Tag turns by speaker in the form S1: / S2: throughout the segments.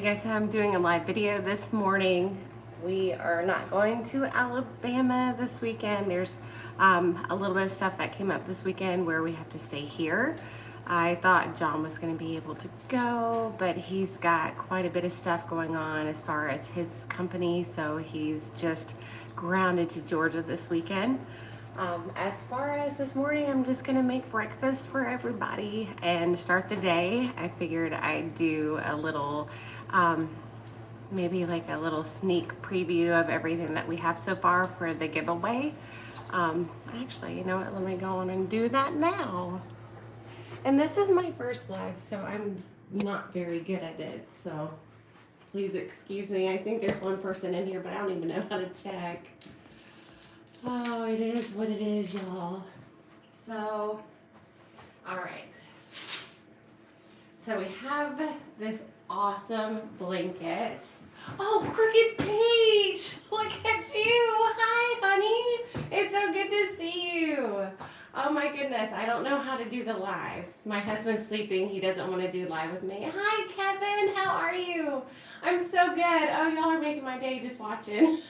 S1: guess I'm doing a live video this morning. We are not going to Alabama this weekend. There's a little bit of stuff that came up this weekend where we have to stay here. I thought John was going to be able to go, but he's got quite a bit of stuff going on as far as his company, so he's just grounded to Georgia this weekend. As far as this morning, I'm just gonna make breakfast for everybody and start the day. I figured I'd do a little, maybe like a little sneak preview of everything that we have so far for the giveaway. Actually, you know what? Let me go on and do that now. And this is my first live, so I'm not very good at it, so please excuse me. I think there's one person in here, but I don't even know how to check. Oh, it is what it is, y'all. So, all right. So we have this awesome blanket. Oh, Crooked Peach! Look at you! Hi, honey! It's so good to see you. Oh my goodness, I don't know how to do the live. My husband's sleeping. He doesn't want to do live with me. Hi, Kevin. How are you? I'm so good. Oh, y'all are making my day just watching.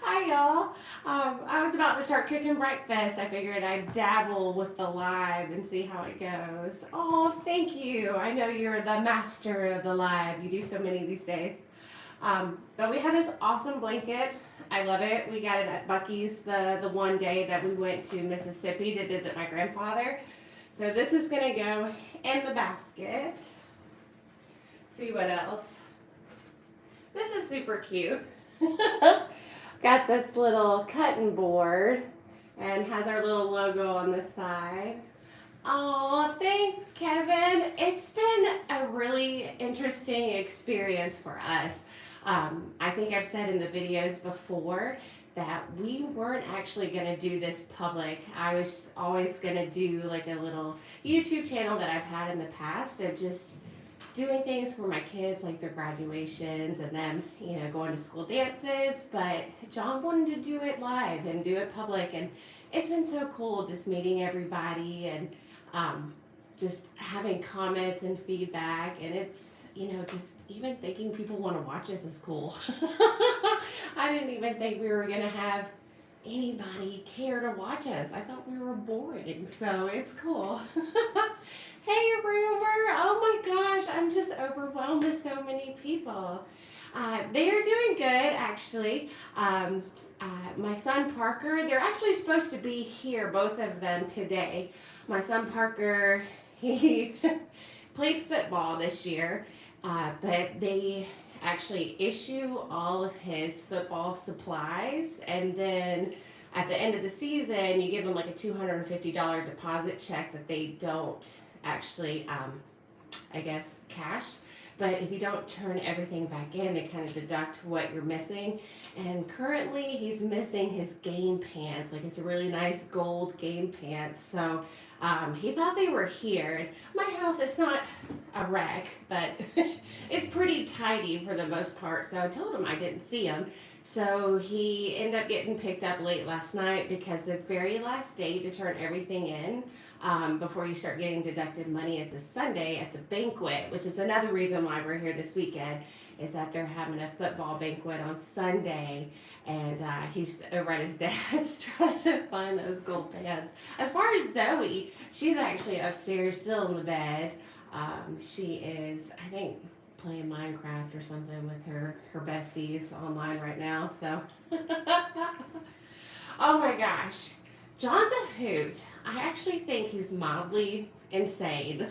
S1: Hi, y'all. I was about to start cooking breakfast. I figured I'd dabble with the live and see how it goes. Oh, thank you. I know you're the master of the live. You do so many these days. But we have this awesome blanket. I love it. We got it at Buc-ee's the one day that we went to Mississippi to visit my grandfather. So this is going to go in the basket. See what else. This is super cute. Got this little cutting board and has our little logo on the side. Oh, thanks, Kevin. It's been a really interesting experience for us. I think I've said in the videos before that we weren't actually going to do this public. I was always going to do like a little YouTube channel that I've had in the past of just doing things for my kids, like their graduations and them, you know, going to school dances. But John wanted to do it live and do it public, and it's been so cool just meeting everybody and just having comments and feedback. And it's, you know, just even thinking people want to watch us is cool. I didn't even think we were gonna have anybody care to watch us. I thought we were boring, so it's cool. Hey, Rumor! Oh my gosh, I'm just overwhelmed with so many people. They are doing good, actually. My son Parker, they're actually supposed to be here, both of them, today. My son Parker, he played football this year, but they actually issue all of his football supplies, and then at the end of the season, you give them like a $250 deposit check that they don't actually, I guess, cash. But if you don't turn everything back in, they kind of deduct what you're missing. And currently, he's missing his game pants. Like, it's a really nice gold game pants. So he thought they were here. My house is not a wreck, but it's pretty tidy for the most part. So I told him I didn't see him. So he ended up getting picked up late last night because the very last day to turn everything in before you start getting deducted money is this Sunday at the banquet, which is another reason why we're here this weekend, is that they're having a football banquet on Sunday, and he's over at his dad's trying to find those gold pants. As far as Zoe, she's actually upstairs still in the bed. She is, I think, playing Minecraft or something with her besties online right now, so. Oh my gosh. John the Hoot, I actually think he's mildly insane.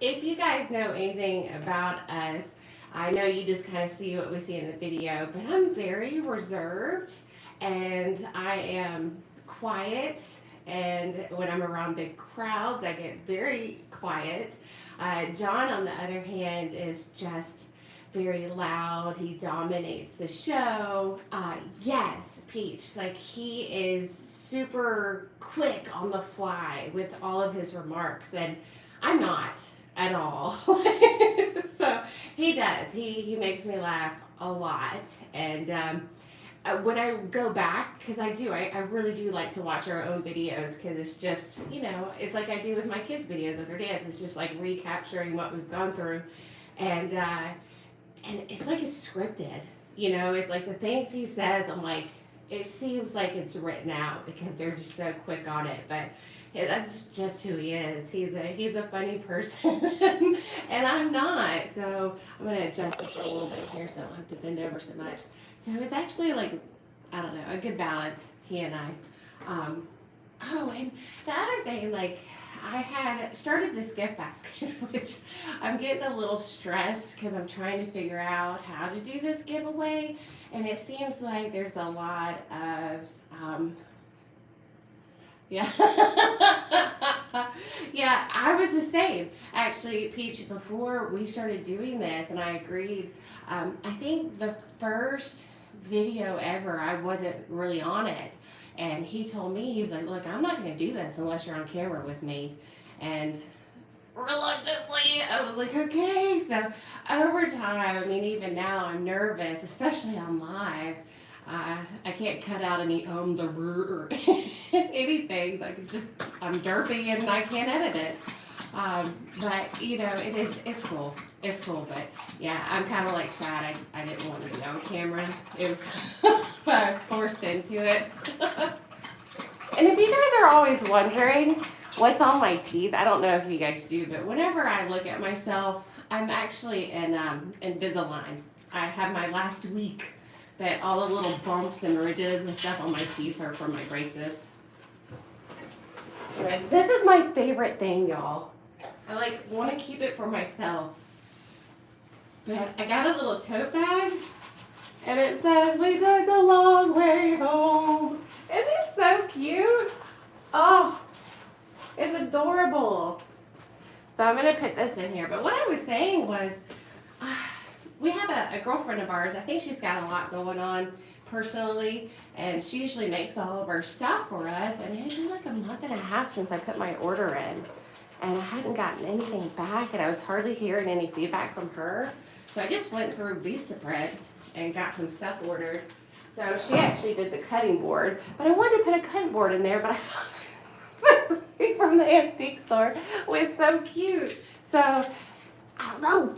S1: If you guys know anything about us, I know you just kind of see what we see in the video, but I'm very reserved and I am quiet, and when I'm around big crowds, I get very quiet. John, on the other hand, is just very loud. He dominates the show. Yes, Peach, like he is super quick on the fly with all of his remarks, and I'm not at all. So he does. He makes me laugh a lot, and when I go back, because I really do like to watch our own videos, because it's just, it's like I do with my kids' videos with their dads. It's just like recapturing what we've gone through, and it's like it's scripted. It's like the things he says. I'm like, it seems like it's written out because they're just so quick on it, but. That's just who he is. He's a funny person, and I'm not. So I'm gonna adjust this a little bit here so I don't have to bend over so much. So it's actually like, I don't know, a good balance. He and I. Oh, and the other thing, like, I had started this gift basket, which I'm getting a little stressed because I'm trying to figure out how to do this giveaway, and it seems like there's a lot of yeah. Yeah, I was the same. Actually, Peach, before we started doing this, and I agreed, I think the first video ever, I wasn't really on it. And he told me, he was like, look, I'm not going to do this unless you're on camera with me. And reluctantly, I was like, okay. So over time, I mean, even now, I'm nervous, especially on live. I can't cut out any the or anything. Like I'm derpy and I can't edit it. But it's cool. It's cool. But yeah, I'm kind of like Chad. I didn't want to be on camera. It was I was forced into it. And if you guys are always wondering what's on my teeth, I don't know if you guys do, but whenever I look at myself, I'm actually in Invisalign. I have my last week. That all the little bumps and ridges and stuff on my teeth are from my braces. Anyway, this is my favorite thing, y'all. I want to keep it for myself. But I got a little tote bag, and it says, we took the long way home. Isn't it so cute? Oh, it's adorable. So I'm going to put this in here. But what I was saying was, we have a girlfriend of ours. I think she's got a lot going on personally, and she usually makes all of our stuff for us. And it had been like a month and a half since I put my order in, and I hadn't gotten anything back, and I was hardly hearing any feedback from her. So I just went through Vistaprint and got some stuff ordered. So she actually did the cutting board, but I wanted to put a cutting board in there, but I from the antique store was so cute. So I don't know.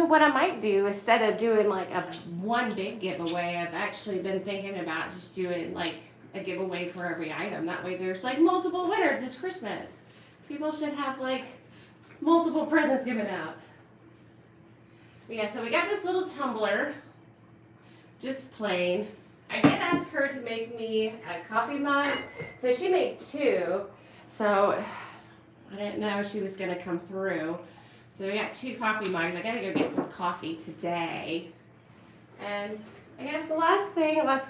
S1: What I might do, instead of doing like a one big giveaway, I've actually been thinking about just doing like a giveaway for every item. That way there's like multiple winners. It's Christmas. People should have like multiple presents given out. But yeah, so we got this little tumbler, just plain. I did ask her to make me a coffee mug. So she made two. So I didn't know she was going to come through. So we got 2 coffee mugs. I gotta go get some coffee today. And I guess the last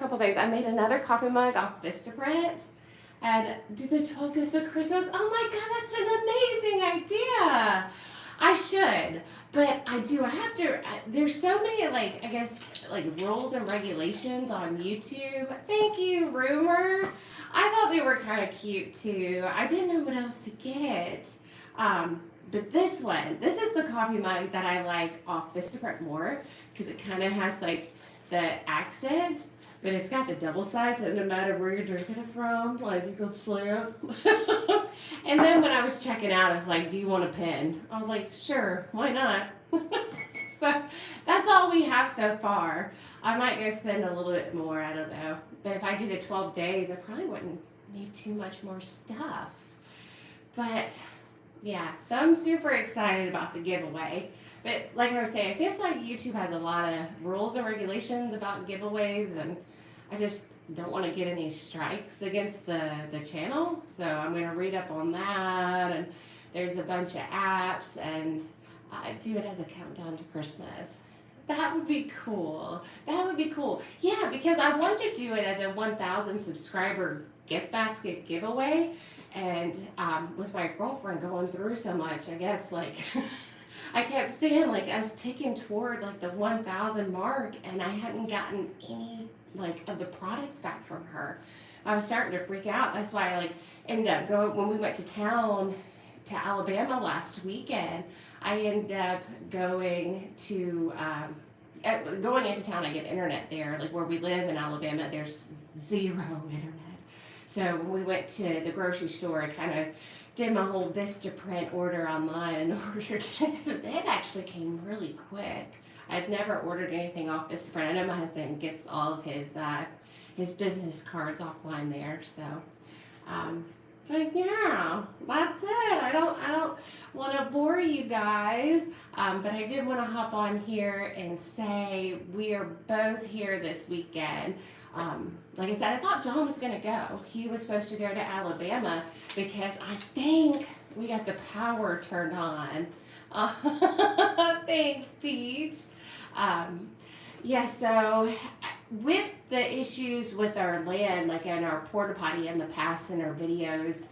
S1: couple days, I made another coffee mug off Vistaprint. And do the 12 Gifts of Christmas. Oh my God, that's an amazing idea. I should, but I have to, there's so many rules and regulations on YouTube. Thank you, Rumor. I thought they were kind of cute too. I didn't know what else to get. But this is the coffee mug that I like off Vistaprint more, because it kind of has like the accent, but it's got the double side, so no matter where you're drinking it from, like you can slip. And then when I was checking out, I was like, do you want a pen? I was like, sure, why not? So that's all we have so far. I might go spend a little bit more, I don't know. But if I do the 12 days, I probably wouldn't need too much more stuff. But yeah, so I'm super excited about the giveaway. But like I was saying, it seems like YouTube has a lot of rules and regulations about giveaways, and I just don't want to get any strikes against the channel. So I'm going to read up on that, and there's a bunch of apps, and I do it as a countdown to Christmas. That would be cool. That would be cool. Yeah, because I want to do it as a 1,000 subscriber gift basket giveaway. And with my girlfriend going through so much, I guess I kept seeing us ticking toward the 1,000 mark, and I hadn't gotten any of the products back from her. I was starting to freak out. That's why I ended up going, when we went to town to Alabama last weekend, I ended up going to going into town, I get internet there. Like where we live in Alabama, there's zero internet. So when we went to the grocery store, I kind of did my whole Vistaprint order online and ordered it. It actually came really quick. I've never ordered anything off Vistaprint. I know my husband gets all of his business cards offline there. So, but yeah, that's it. I don't want to bore you guys, but I did want to hop on here and say we are both here this weekend. Like I said, I thought John was going to go. He was supposed to go to Alabama because I think we got the power turned on. Thanks, Peach. Yeah, so with the issues with our land, like in our porta potty in the past in our videos,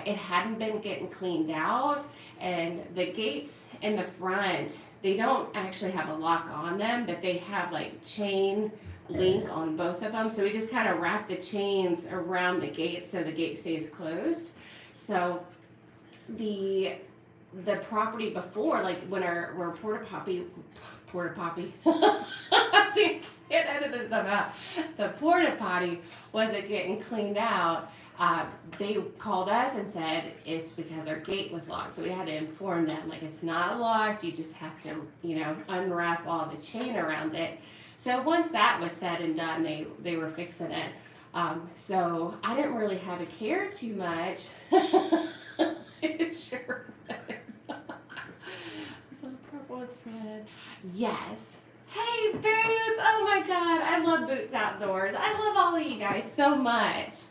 S1: it hadn't been getting cleaned out, and the gates in the front, they don't actually have a lock on them, but they have like chain link on both of them. So we just kind of wrap the chains around the gate so the gate stays closed. So the property before, like when our porta potty see, can't edit this stuff out. The porta potty wasn't getting cleaned out. They called us and said it's because our gate was locked. So we had to inform them, like, it's not locked, you just have to, unwrap all the chain around it. So once that was said and done, they were fixing it. So I didn't really have to care too much. It sure was. So purple is red. Yes. Hey, Boots! Oh my God, I love Boots Outdoors. I love all of you guys so much.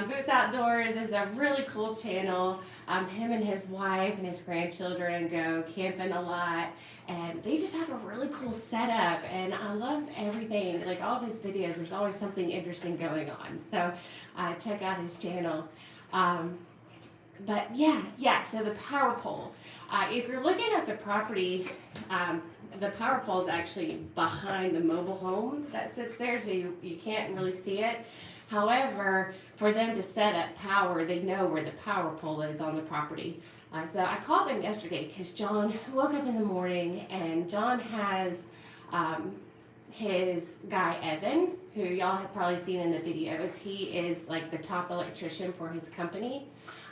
S1: Boots Outdoors is a really cool channel. Him and his wife and his grandchildren go camping a lot, and they just have a really cool setup, and I love everything. Like all of his videos, there's always something interesting going on. So check out his channel. But yeah, so the power pole. If you're looking at the property, the power pole is actually behind the mobile home that sits there, so you can't really see it. However, for them to set up power, they know where the power pole is on the property. So I called them yesterday because John woke up in the morning, and John has his guy Evan, who y'all have probably seen in the videos. He is like the top electrician for his company.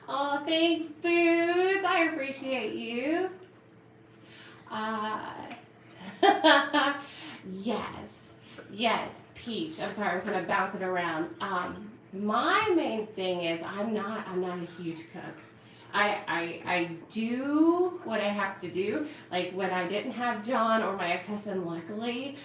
S1: Oh, thanks, Boots. I appreciate you. Yes, Peach. I'm sorry, I'm kind of bouncing around. My main thing is I'm not a huge cook. I do what I have to do. Like when I didn't have John or my ex-husband, luckily,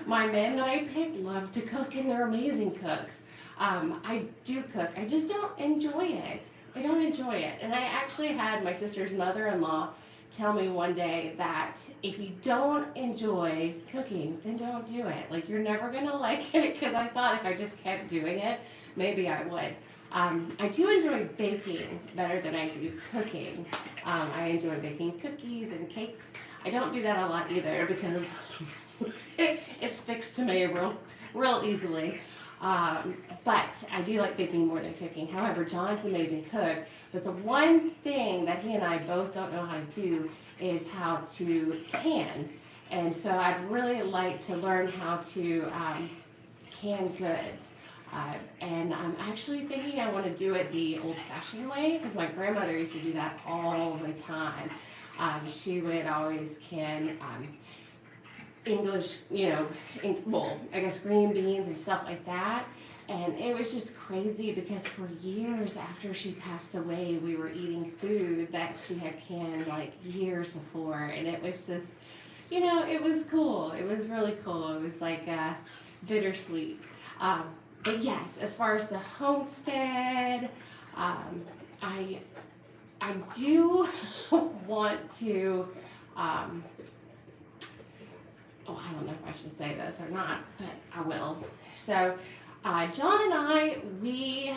S1: my men that I picked love to cook, and they're amazing cooks. I do cook. I just don't enjoy it. I don't enjoy it. And I actually had my sister's mother-in-law tell me one day that if you don't enjoy cooking, then don't do it. Like, you're never gonna like it, because I thought if I just kept doing it, maybe I would. I do enjoy baking better than I do cooking. I enjoy baking cookies and cakes. I don't do that a lot either because it sticks to me real easily. But I do like baking more than cooking. However, John's an amazing cook, but the one thing that he and I both don't know how to do is how to can. And so I'd really like to learn how to can goods. And I'm actually thinking I want to do it the old-fashioned way, because my grandmother used to do that all the time. She would always can English, I guess green beans and stuff like that. And it was just crazy because for years after she passed away, we were eating food that she had canned like years before. And it was just, it was cool. It was really cool. It was like bittersweet. But yes, as far as the homestead, I do want to, I don't know if I should say this or not, but I will. So, John and I, we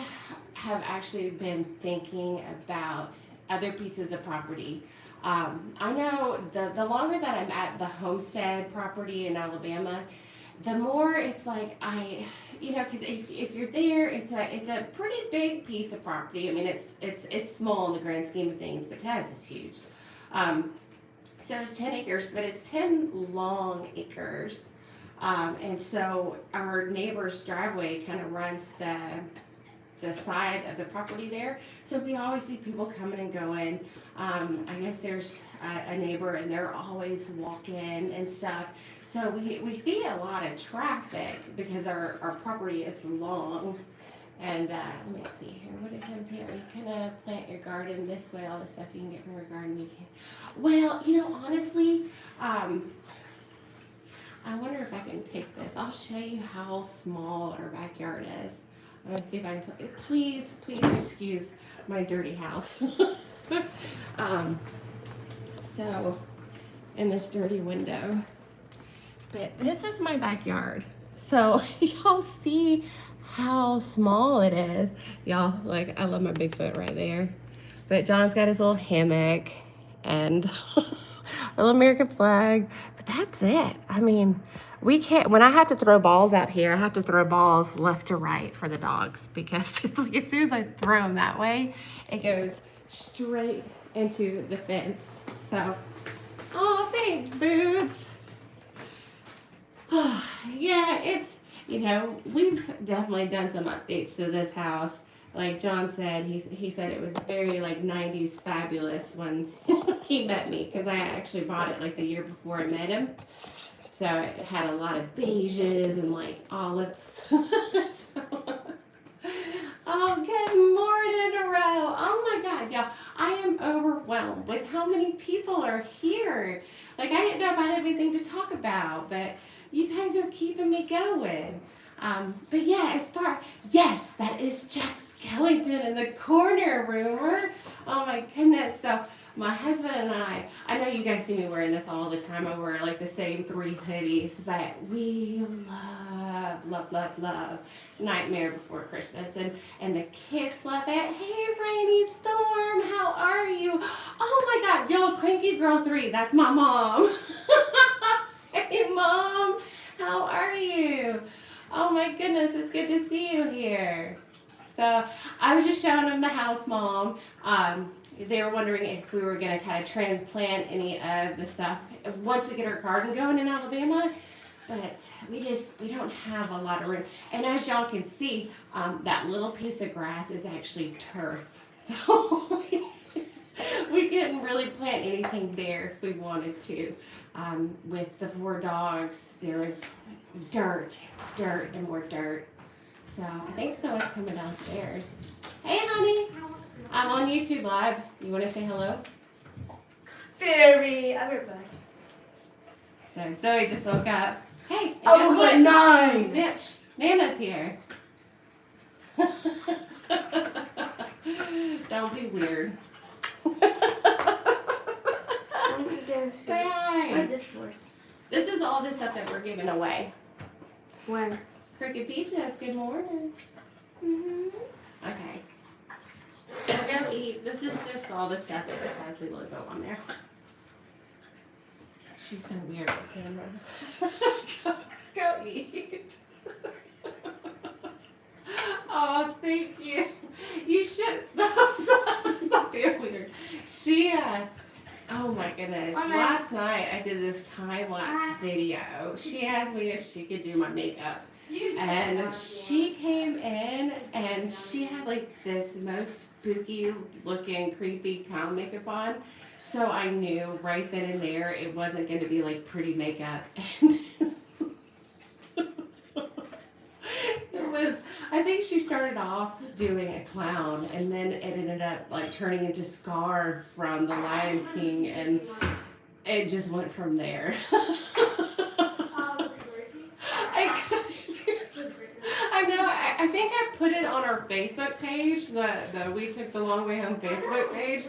S1: have actually been thinking about other pieces of property. I know the longer that I'm at the homestead property in Alabama, the more it's like because if you're there, it's a pretty big piece of property. I mean, it's small in the grand scheme of things, but Taz is huge. So it's 10 acres, but it's 10 long acres. And so our neighbor's driveway kind of runs the side of the property there. So we always see people coming and going. I guess there's a neighbor and they're always walking and stuff. So we see a lot of traffic because our property is long. And let me see here. What it comes here. You kind of plant your garden this way. All the stuff you can get from your garden. You can. Well, honestly, I wonder if I can take this. I'll show you how small our backyard is. I'm gonna see if I can. Please excuse my dirty house. So, in this dirty window. But this is my backyard. So y'all see how small it is. Y'all, like, I love my Bigfoot right there. But John's got his little hammock and our little American flag. But that's it. I mean, we can't, when I have to throw balls out here, I have to throw balls left to right for the dogs because it's like as soon as I throw them that way, it goes straight into the fence. So, oh, thanks, Boots. Yeah, it's, we've definitely done some updates to this house. Like John said, he said it was very like 90s fabulous when he met me because I actually bought it like the year before I met him. So it had a lot of beiges and like olives. Oh, good morning, Ro. Oh my God, y'all. I am overwhelmed with how many people are here. Like I didn't know if I had anything to talk about, but you guys are keeping me going. But yeah, yes, that is Jack Skellington in the corner, rumor. Oh my goodness. So my husband and I know you guys see me wearing this all the time. I wear like the same 3 hoodies, but we love Nightmare Before Christmas. And the kids love it. Hey, Rainy Storm, how are you? Oh my God, y'all, Cranky Girl 3, that's my mom. Hey, Mom, how are you? Oh my goodness, it's good to see you here. So I was just showing them the house, Mom. They were wondering if we were going to kind of transplant any of the stuff once we get our garden going in Alabama. But we don't have a lot of room. And as y'all can see, that little piece of grass is actually turf. So we couldn't really plant anything there if we wanted to. With the 4 dogs, there was dirt, and more dirt. So I think someone's coming downstairs. Hey, honey. I'm on YouTube Live. You want to say hello?
S2: Very. I'll be right back.
S1: So Zoe just woke up. Hey,
S2: I
S1: guess
S2: was
S1: what?
S2: like 9.
S1: Bitch, Nana's here. Don't be weird. Say hi.
S2: What is this for?
S1: This is all the stuff that we're giving away.
S2: When?
S1: Cricket Beach says good morning. Okay. We're gonna eat. This is just all the stuff that just has the logo on there. She's so weird with camera. Go eat. Oh, thank you. You should. That's very weird. Oh my goodness. Last night I did this time-lapse video. She asked me if she could do my makeup. And she came in and she had like this most spooky looking creepy clown makeup on. So I knew right then and there it wasn't going to be like pretty makeup. I think she started off doing a clown and then it ended up like turning into Scar from The Lion King and it just went from there. I know, I think I put it on our Facebook page, the We Took the Long Way Home Facebook page.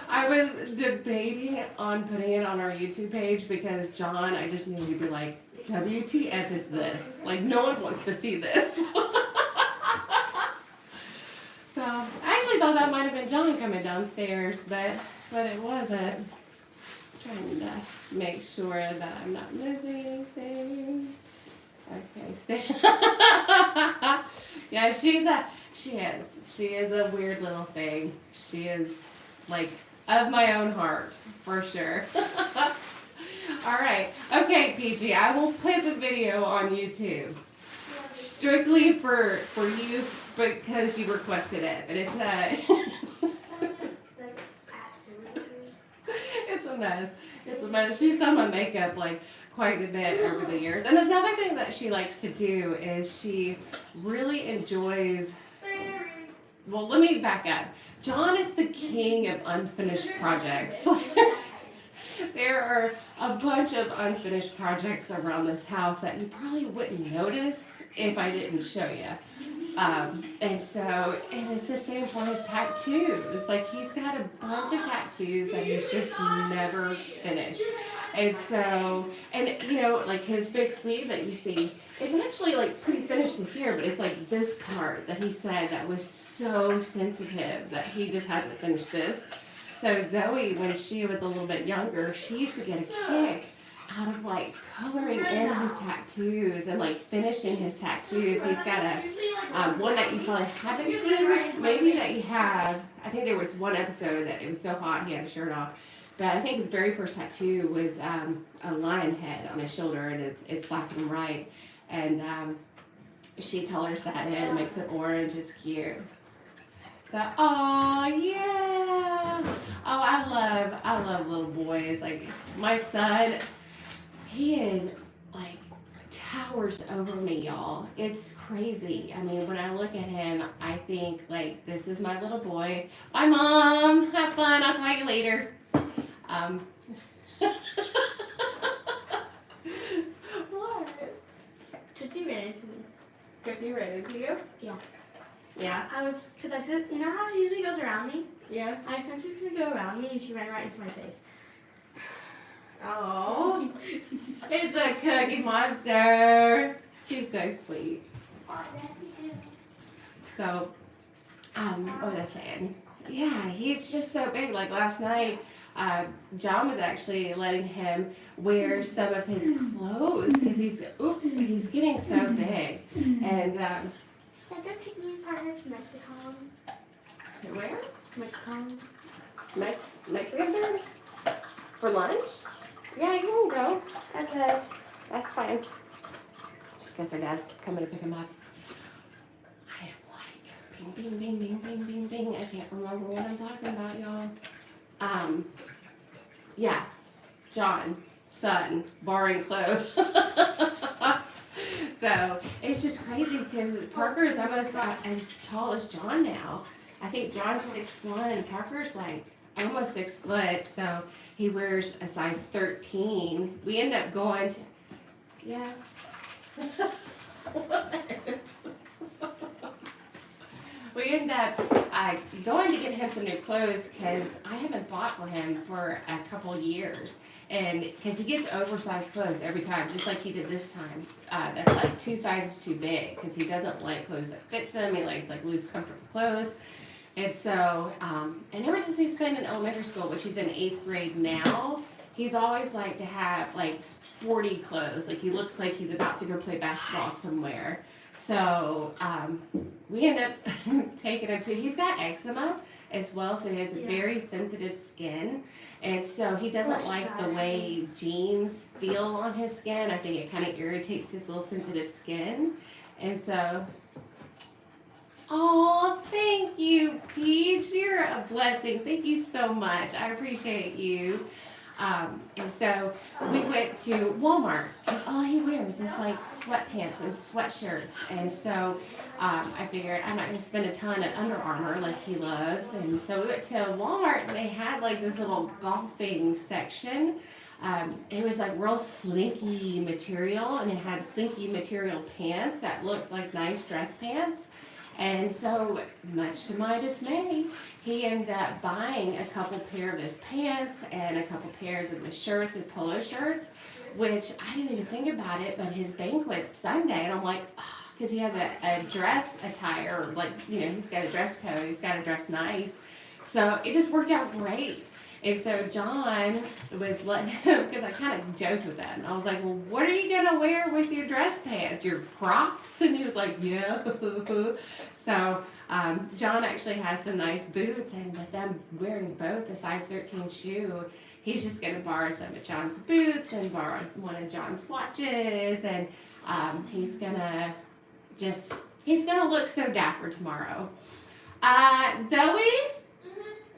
S1: I was debating on putting it on our YouTube page because John, I just knew he'd be like, WTF is this? Like, no one wants to see this. So, I actually thought that might have been John coming downstairs, but it wasn't. Trying to make sure that I'm not missing anything. Okay, stay. Yeah, she is a weird little thing. She is like of my own heart, for sure. All right. Okay, PG, I will put the video on YouTube. Strictly for you because you requested it. But it's it's a mess. It's a mess. She's done my makeup like quite a bit over the years. And another thing that she likes to do is she really enjoys. Well, let me back up. John is the king of unfinished projects. There are a bunch of unfinished projects around this house that you probably wouldn't notice if I didn't show you. And it's the same for his tattoos. Like, he's got a bunch of tattoos that he's just never finished. And so, and you know, like his big sleeve that you see, it's actually like pretty finished in here, but it's like this part that he said that was so sensitive that he just had to finish this. So Zoe, when she was a little bit younger, she used to get a kick out of like coloring in his tattoos and like finishing his tattoos. He's got a one that you probably haven't seen, maybe that you have. I think there was one episode that it was so hot he had a shirt off. But I think his very first tattoo was a lion head on his shoulder, and it's black and white. And she colors that in, makes it orange. It's cute. So, oh yeah. Oh, I love little boys. Like my son, he is like towers over me, y'all. It's crazy. I mean, when I look at him, I think like this is my little boy. Bye, Mom. Have fun. I'll call you later. What?
S2: Tootsie ran into me.
S1: Tootsie ran into you?
S2: Yeah.
S1: Yeah.
S2: Cause I said, you know how she usually goes around me?
S1: Yeah.
S2: I expected her to go around me and she ran right into my face.
S1: Oh, it's a Cookie Monster. She's so sweet. So, what was I saying? Yeah, he's just so big. Like last night, John was actually letting him wear some of his clothes because he's getting so big. And
S2: Dad, go take me and partner to Mexico.
S1: where?
S2: Mexico.
S1: Mexican food? For lunch? Yeah, you can go.
S2: Okay.
S1: That's fine. Guess our dad's coming to pick him up. I am like bing, bing, bing, bing, bing, bing, bing. I can't remember what I'm talking about, y'all. Yeah, John, son, borrowing clothes. So it's just crazy because Parker is almost as tall as John now. I think John's 6'1", Parker's like almost 6 foot, so he wears a size 13. We end up going to, yes. We end up going to get him some new clothes because I haven't bought for him for a couple years. And because he gets oversized clothes every time, just like he did this time. That's like 2 sizes too big because he doesn't like clothes that fits him. He likes like loose, comfortable clothes. And so, and ever since he's been in elementary school, which he's in 8th grade now, he's always liked to have like sporty clothes. Like he looks like he's about to go play basketball somewhere. So we end up taking him to, he's got eczema as well, so he has a very sensitive skin. And so he doesn't like the way jeans feel on his skin. I think it kind of irritates his little sensitive skin. And so, oh, thank you, Peach. You're a blessing. Thank you so much. I appreciate you. And so we went to Walmart and all he wears is like sweatpants and sweatshirts. And so I figured I'm not going to spend a ton at Under Armour like he loves. And so we went to Walmart and they had like this little golfing section. It was like real slinky material, and it had slinky material pants that looked like nice dress pants. And so, much to my dismay, he ended up buying a couple pair of his pants and a couple pairs of his shirts, his polo shirts, which I didn't even think about it, but his banquet's Sunday, and I'm like, because he has a dress attire, like, you know, he's got a dress code, he's got to dress nice. So it just worked out great. And so John was letting him, because I kind of joked with him. I was like, well, what are you going to wear with your dress pants? Your Crocs? And he was like, yeah. So John actually has some nice boots, and with them wearing both the size 13 shoe, he's just going to borrow some of John's boots and borrow one of John's watches, and he's going to look so dapper tomorrow. Zoe?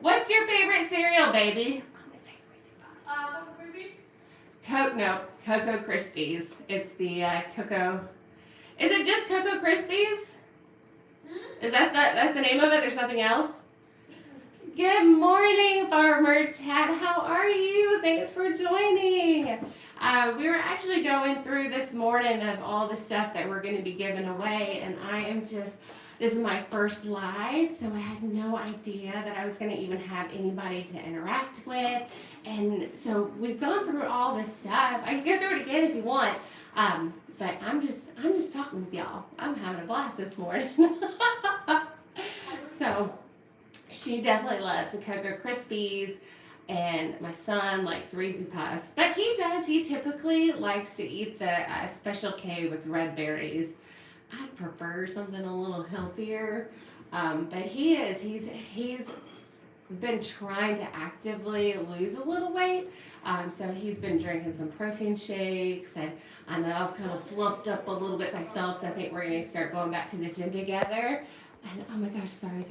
S1: What's your favorite cereal, baby? Cocoa Krispies. It's the Cocoa. Is it just Cocoa Krispies? Is that's the name of it? There's nothing else? Good morning, Farmer Chad. How are you? Thanks for joining. We were actually going through this morning of all the stuff that we're going to be giving away, and this is my first live, so I had no idea that I was going to even have anybody to interact with. And so we've gone through all this stuff. I can go through it again if you want, but I'm just talking with y'all. I'm having a blast this morning. So she definitely loves the Cocoa Krispies, and my son likes Reese's Puffs. But he typically likes to eat the Special K with red berries. I prefer something a little healthier, but he's been trying to actively lose a little weight, so he's been drinking some protein shakes, and I know I've kind of fluffed up a little bit myself, so I think we're going to start going back to the gym together. And oh my gosh, sorry.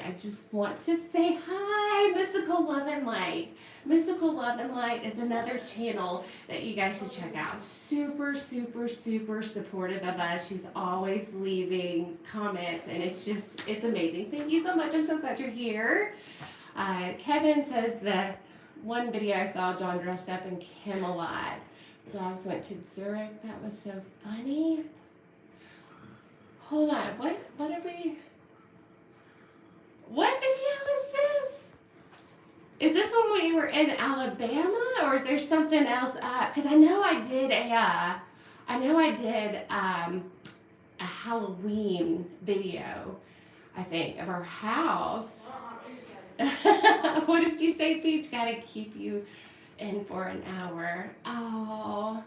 S1: I just want to say hi, Mystical Love and Light. Mystical Love and Light is another channel that you guys should check out. Super supportive of us. She's always leaving comments, and it's amazing. Thank you so much. I'm so glad you're here. Kevin says the one video I saw, John dressed up in Camelot. Dogs went to Zurich. That was so funny. Hold on. What video is this? Is this when we were in Alabama, or is there something else up? Because I know I did a Halloween video, I think, of our house. What did you say, Peach? Gotta keep you in for an hour. Oh,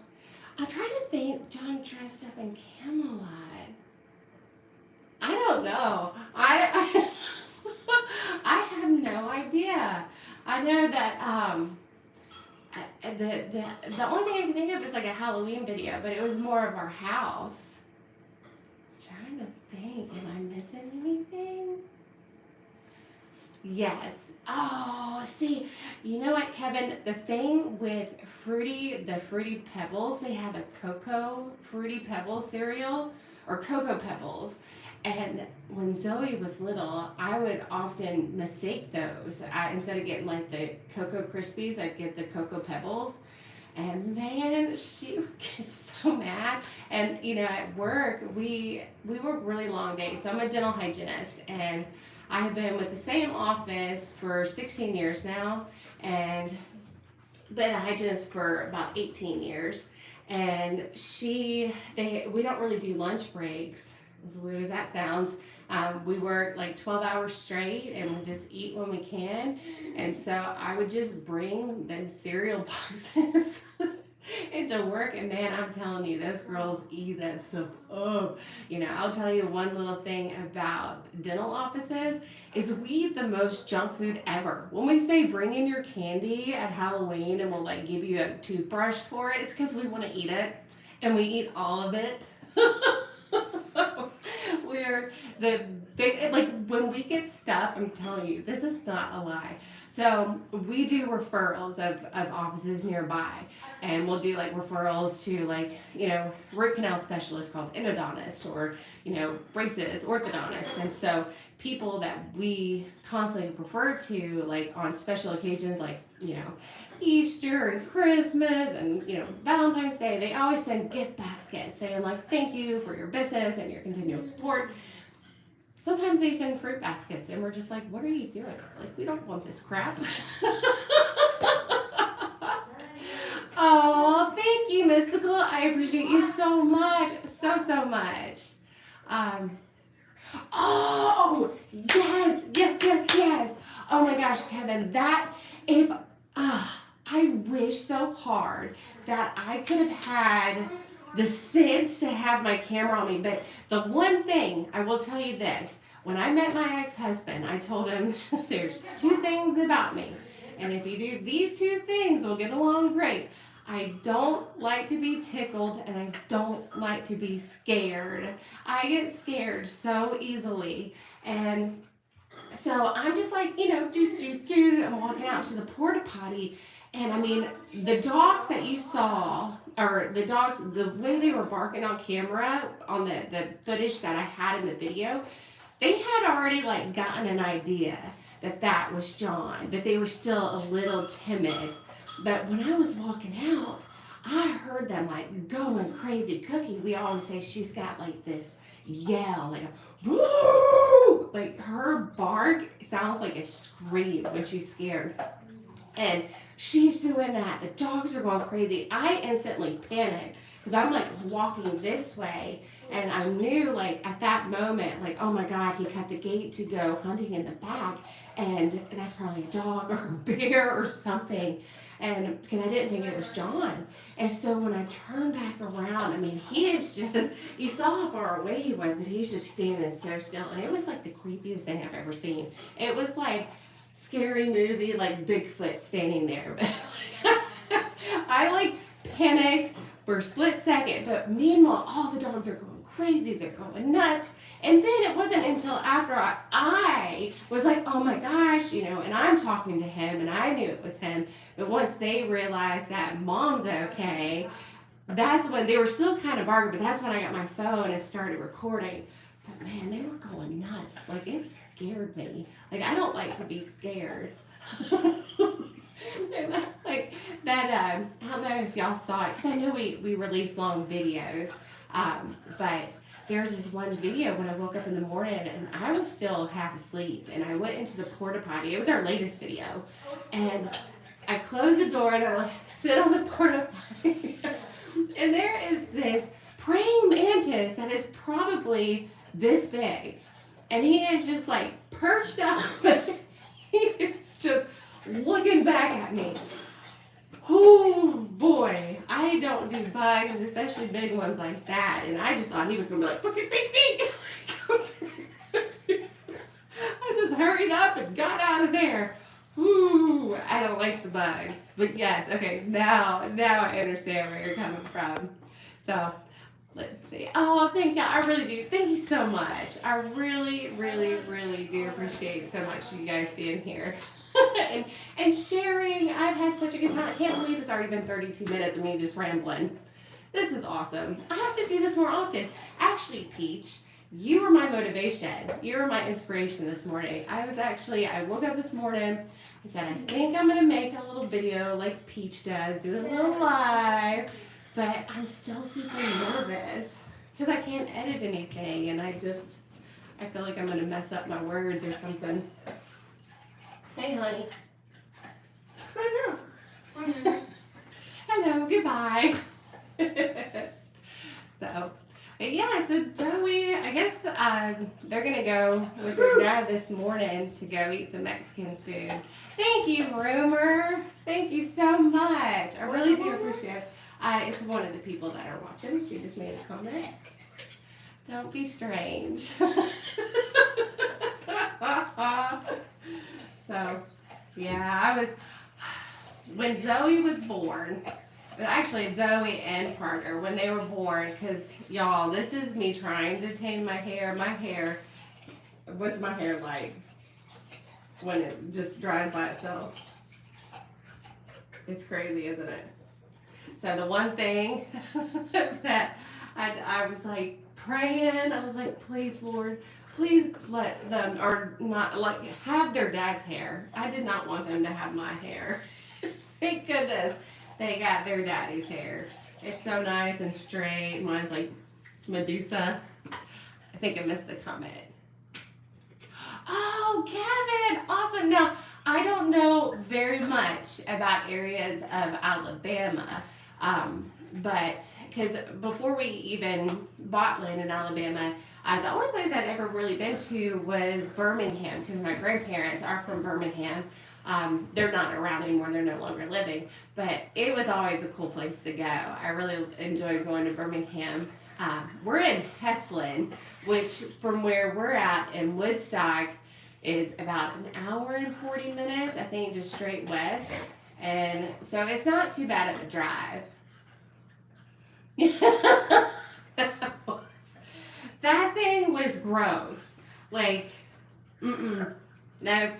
S1: I'm trying to think. John dressed up in Camelot. I don't know. I have no idea. I know that the only thing I can think of is like a Halloween video, but it was more of our house. I'm trying to think. Am I missing anything? Yes. Oh, see, you know what, Kevin? The thing with the Fruity Pebbles, they have a Cocoa Fruity Pebbles cereal, or Cocoa Pebbles. And when Zoe was little, I would often mistake those. Instead of getting like the Cocoa Krispies, I'd get the Cocoa Pebbles. And man, she would get so mad. And you know, at work, we work really long days. So I'm a dental hygienist, and I have been with the same office for 16 years now, and been a hygienist for about 18 years. And we don't really do lunch breaks. As weird as that sounds, we work like 12 hours straight, and we just eat when we can. And so I would just bring the cereal boxes into work, and man, I'm telling you, those girls eat that stuff up. You know, I'll tell you one little thing about dental offices is we eat the most junk food ever. When we say bring in your candy at Halloween and we'll like give you a toothbrush for it, it's because we want to eat it, and we eat all of it. We're the big, like when we get stuff, I'm telling you, this is not a lie. So we do referrals of offices nearby, and we'll do like referrals to like, you know, root canal specialists called endodontist, or, you know, braces, orthodontist. And so people that we constantly refer to like on special occasions, like, you know, Easter and Christmas and, you know, Valentine's Day, they always send gift baskets saying like, thank you for your business and your continual support. Sometimes they send fruit baskets, and we're just like, what are you doing? Like, we don't want this crap. Oh, thank you, Mystical. I appreciate you so much. So much. Oh, yes. Oh my gosh, Kevin, that If I wish so hard that I could have had the sense to have my camera on me. But the one thing I will tell you this: when I met my ex-husband, I told him there's two things about me, and if you do these two things, we'll get along great. I don't like to be tickled, and I don't like to be scared. I get scared so easily, and so I'm just like, I'm walking out to the porta potty, and I mean, the dogs that you saw, or the dogs, the way they were barking on camera on the footage that I had in the video, they had already like gotten an idea that that was John, but they were still a little timid. But when I was walking out, I heard them like going crazy. Cookie, we always say she's got like this yell, like a woo, like her bark sounds like a scream when she's scared. And she's doing that. The dogs are going crazy. I instantly panicked because I'm like walking this way, and I knew like at that moment, like, oh my God, he cut the gate to go hunting in the back, and that's probably a dog or a bear or something. And because I didn't think it was John. And so when I turned back around, I mean, he is just, you saw how far away he was, but he's just standing so still. And it was like the creepiest thing I've ever seen. It was like scary movie, like Bigfoot standing there. I like panicked for a split second, but meanwhile, all the dogs are going crazy, they're going nuts. And then it wasn't until after I was like, oh my gosh, and I'm talking to him, and I knew it was him. But once they realized that mom's okay, that's when they were still kind of barking, but that's when I got my phone and started recording. But man, they were going nuts. Like, it scared me. Like, I don't like to be scared. Like that, I don't know if y'all saw it, because I know we release long videos, but there's this one video when I woke up in the morning and I was still half asleep, and I went into the porta potty. It was our latest video, and I closed the door and I like sit on the porta potty, and there is this praying mantis that is probably this big, and he is just like perched up. He is just looking back at me. Oh boy, I don't do bugs, especially big ones like that. And I just thought he was gonna be like, beep, beep, beep. I just hurried up and got out of there. Ooh, I don't like the bugs. But yes, okay, now I understand where you're coming from. So let's see. Oh, thank you. I really do. Thank you so much. I really, really, really do appreciate so much you guys being here. and sharing. I've had such a good time. I can't believe it's already been 32 minutes of me just rambling. This is awesome. I have to do this more often. Actually, Peach, you were my motivation. You were my inspiration this morning. I woke up this morning. I said, I think I'm going to make a little video like Peach does, do a little live. But I'm still super nervous because I can't edit anything. And I feel like I'm going to mess up my words or something. Say, honey.
S2: I know.
S1: Hello, goodbye. So Zoe, I guess they're going to go with her dad this morning to go eat some Mexican food. Thank you, Rumor. Thank you so much. I really do appreciate it. It's one of the people that are watching. She just made a comment. Don't be strange. So, yeah, when Zoe was born, actually Zoe and Parker, when they were born, because y'all, this is me trying to tame my hair. What's my hair like when it just dries by itself? It's crazy, isn't it? So the one thing that I was like praying, I was like, please, Lord, please let them, or not, like, have their dad's hair. I did not want them to have my hair. Thank goodness they got their daddy's hair. It's so nice and straight. Mine's like Medusa. I think I missed the comment. Oh, Kevin, awesome. Now, I don't know very much about areas of Alabama, but because before we even bought land in Alabama, the only place I'd ever really been to was Birmingham, because my grandparents are from Birmingham. They're not around anymore. They're no longer living. But it was always a cool place to go. I really enjoyed going to Birmingham. We're in Heflin, which from where we're at in Woodstock is about an hour and 40 minutes, I think, just straight west. And so it's not too bad of a drive. That thing was gross. Like, no.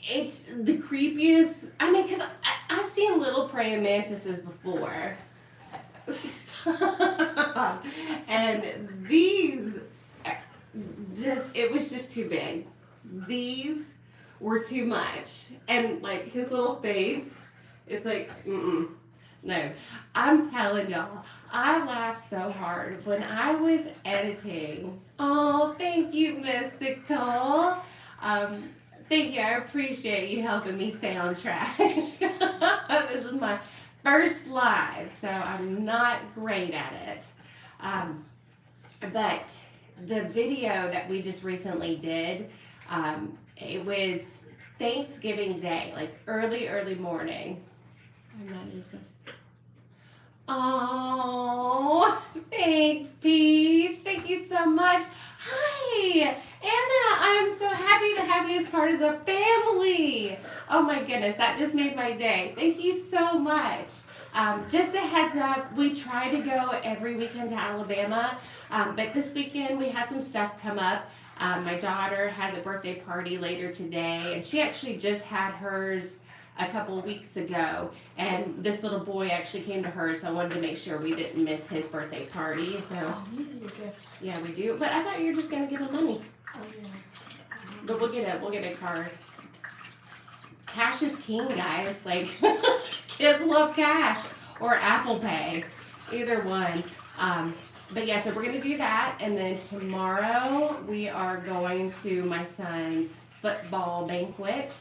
S1: It's the creepiest. I mean, because I've seen little praying mantises before. And these, it was just too big. These were too much. And like his little face, it's like, no. I'm telling y'all, I laughed so hard when I was editing. Oh, thank you, Mystical. Thank you. I appreciate you helping me stay on track. This is my first live, so I'm not great at it. But the video that we just recently did, it was Thanksgiving Day, like early morning. I'm not as best. Oh, thanks, Peach. Thank you so much. Hi, Anna. I am so happy to have you as part of the family. Oh my goodness, that just made my day. Thank you so much. Just a heads up, we try to go every weekend to Alabama, but this weekend we had some stuff come up. My daughter has a birthday party later today, and she actually just had hers a couple weeks ago, and this little boy actually came to her, so I wanted to make sure we didn't miss his birthday party. So yeah, we do. But I thought you were just gonna give him money. But we'll get a card. Cash is king, guys. Like kids love cash or Apple Pay, either one. But yeah, so we're gonna do that, and then tomorrow we are going to my son's football banquet.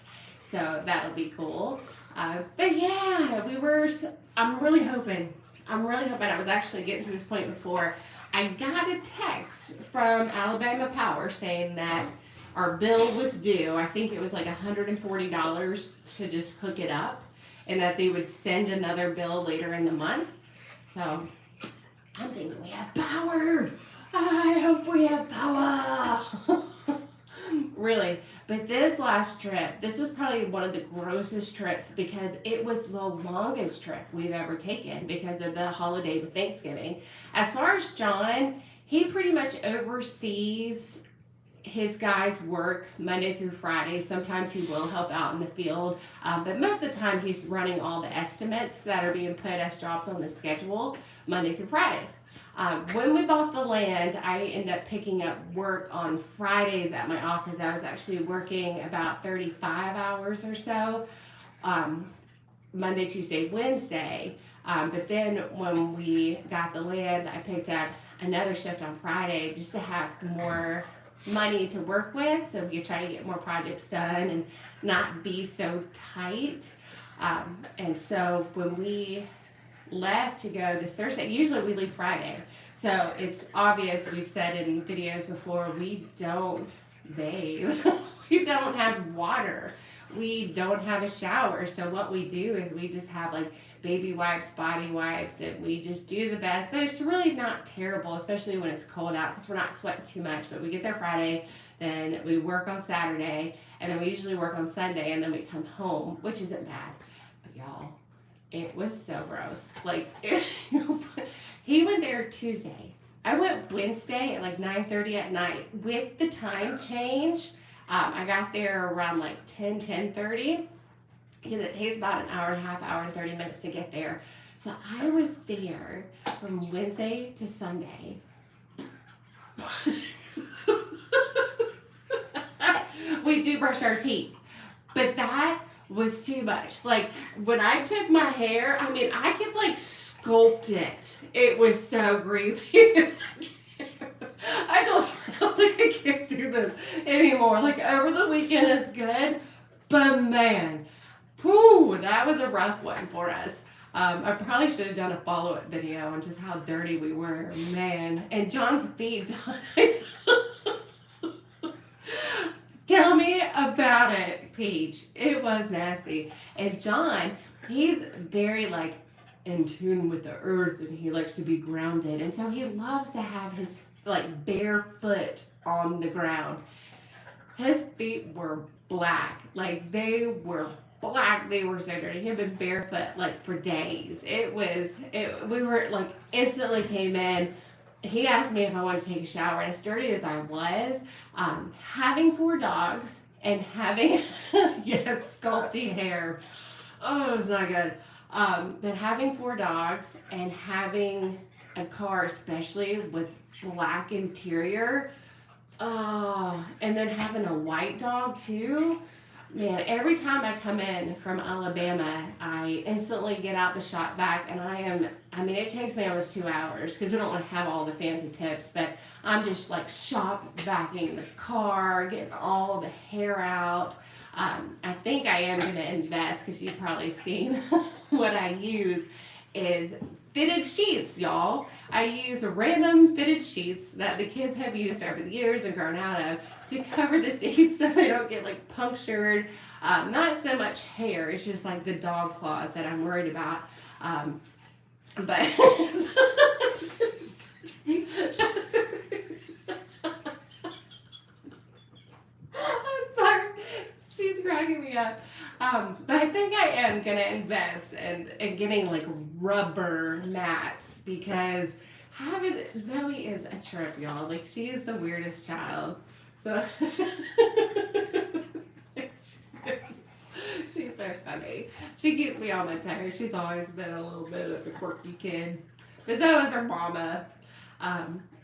S1: So that'll be cool. But yeah, I'm really hoping. I was actually getting to this point before. I got a text from Alabama Power saying that our bill was due. I think it was like $140 to just hook it up, and that they would send another bill later in the month. So I'm thinking we have power. I hope we have power. Really, but this last trip, this was probably one of the grossest trips because it was the longest trip we've ever taken because of the holiday with Thanksgiving. As far as John, he pretty much oversees his guys' work Monday through Friday. Sometimes he will help out in the field, but most of the time he's running all the estimates that are being put as jobs on the schedule Monday through Friday. When we bought the land, I ended up picking up work on Fridays at my office. I was actually working about 35 hours or so, Monday, Tuesday, Wednesday. But then when we got the land, I picked up another shift on Friday just to have more money to work with so we could try to get more projects done and not be so tight. And so when we left to go this Thursday, usually we leave Friday, so it's obvious, we've said in videos before, we don't bathe. We don't have water, we don't have a shower. So what we do is we just have like baby wipes, body wipes, and we just do the best. But it's really not terrible, especially when it's cold out, because we're not sweating too much. But we get there Friday, then we work on Saturday, and then we usually work on Sunday, and then we come home, which isn't bad. But y'all, it was so gross. Like, he went there Tuesday. I went Wednesday at like 9:30 at night. With the time change, I got there around like 10:30, because it takes about an hour and a half, hour and 30 minutes to get there. So I was there from Wednesday to Sunday. We do brush our teeth, but that was too much. Like, when I took my hair, I mean, I could like sculpt it. It was so greasy. I don't think I can't do this anymore. Like, over the weekend is good, but man, whew, that was a rough one for us. I probably should have done a follow-up video on just how dirty we were, man. And John's feet, John. Tell me about it. Peach. It was nasty. And John, he's very like in tune with the earth and he likes to be grounded. And so he loves to have his like bare foot on the ground. His feet were black. Like they were black. They were so dirty. He had been barefoot like for days. We were like instantly came in. He asked me if I wanted to take a shower, and as dirty as I was, having 4 dogs and having, yes, sculpty hair. Oh, it was not good. But having 4 dogs and having a car, especially with black interior, and then having a white dog too. Man, every time I come in from Alabama, I instantly get out the shop vac and it takes me almost 2 hours because we don't want to have all the fancy tips, but I'm just like shop vacuuming the car, getting all the hair out. I think I am going to invest because you've probably seen what I use is fitted sheets, y'all. I use random fitted sheets that the kids have used over the years and grown out of to cover the seats so they don't get like punctured. Not so much hair, it's just like the dog claws that I'm worried about. But I'm sorry, she's cracking me up. But I think I am gonna invest in getting like rubber mats because Zoe is a trip, y'all. Like she is the weirdest child. So she's so funny. She keeps me on my toes. She's always been a little bit of a quirky kid. But so is her mama.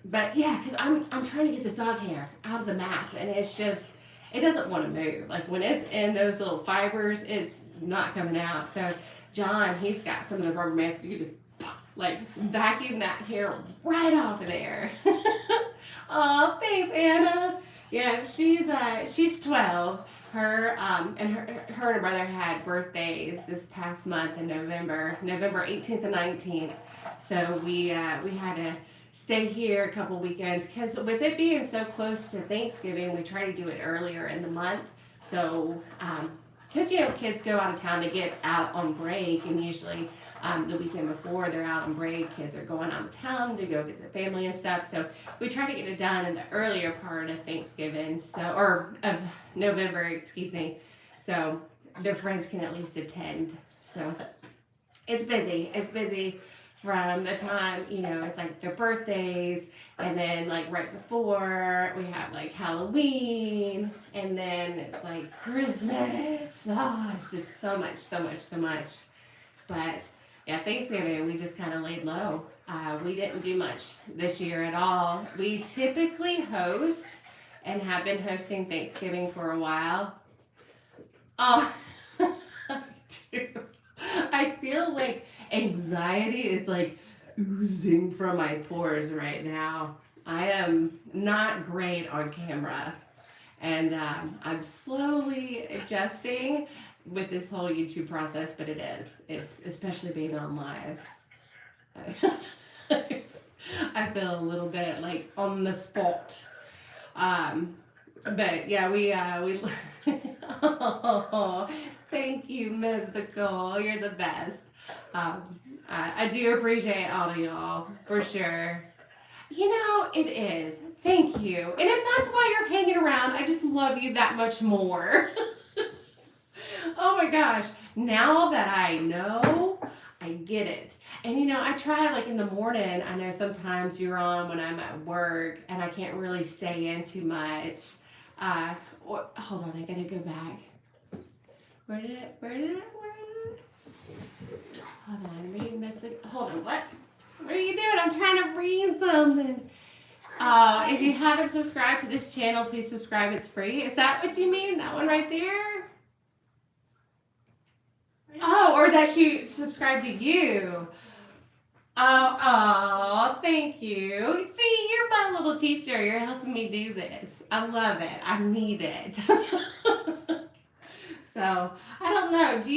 S1: But yeah, because I'm trying to get this dog hair out of the mat, and it's just, it doesn't want to move. Like when it's in those little fibers, it's not coming out. So John, he's got some of the rubber mats. You could like vacuum that hair right off of there. Oh, thanks, Anna. Yeah, she's 12. Her and her brother had birthdays this past month in November 18th and 19th. So we had to stay here a couple weekends because with it being so close to Thanksgiving, we try to do it earlier in the month. So because kids go out of town, they get out on break, and usually the weekend before they're out on break, kids are going out of town to go get their family and stuff. So we try to get it done in the earlier part of Thanksgiving, or of November, excuse me, so their friends can at least attend. So it's busy. It's busy from the time, it's like their birthdays, and then like right before we have like Halloween, and then it's like Christmas. Oh, it's just so much. But yeah, Thanksgiving, we just kind of laid low. We didn't do much this year at all. We typically host and have been hosting Thanksgiving for a while. Oh, I do. I feel like anxiety is like oozing from my pores right now. I am not great on camera, and I'm slowly adjusting with this whole YouTube process, but it's especially being on live. I feel a little bit like on the spot. But yeah, we oh, thank you, Mystical. You're the best. I do appreciate all of y'all for sure. It is. Thank you. And if that's why you're hanging around, I just love you that much more. Oh my gosh. Now that I know, I get it. And I try like in the morning, I know sometimes you're on when I'm at work and I can't really stay in too much. Hold on, I gotta go back. Where did it? Hold on, read message. Hold on, what? What are you doing? I'm trying to read something. If you haven't subscribed to this channel, please subscribe. It's free. Is that what you mean? That one right there? Oh, or that she subscribed to you. Oh, thank you. See, you're my little teacher. You're helping me do this. I love it. I need it. So, I don't know. Do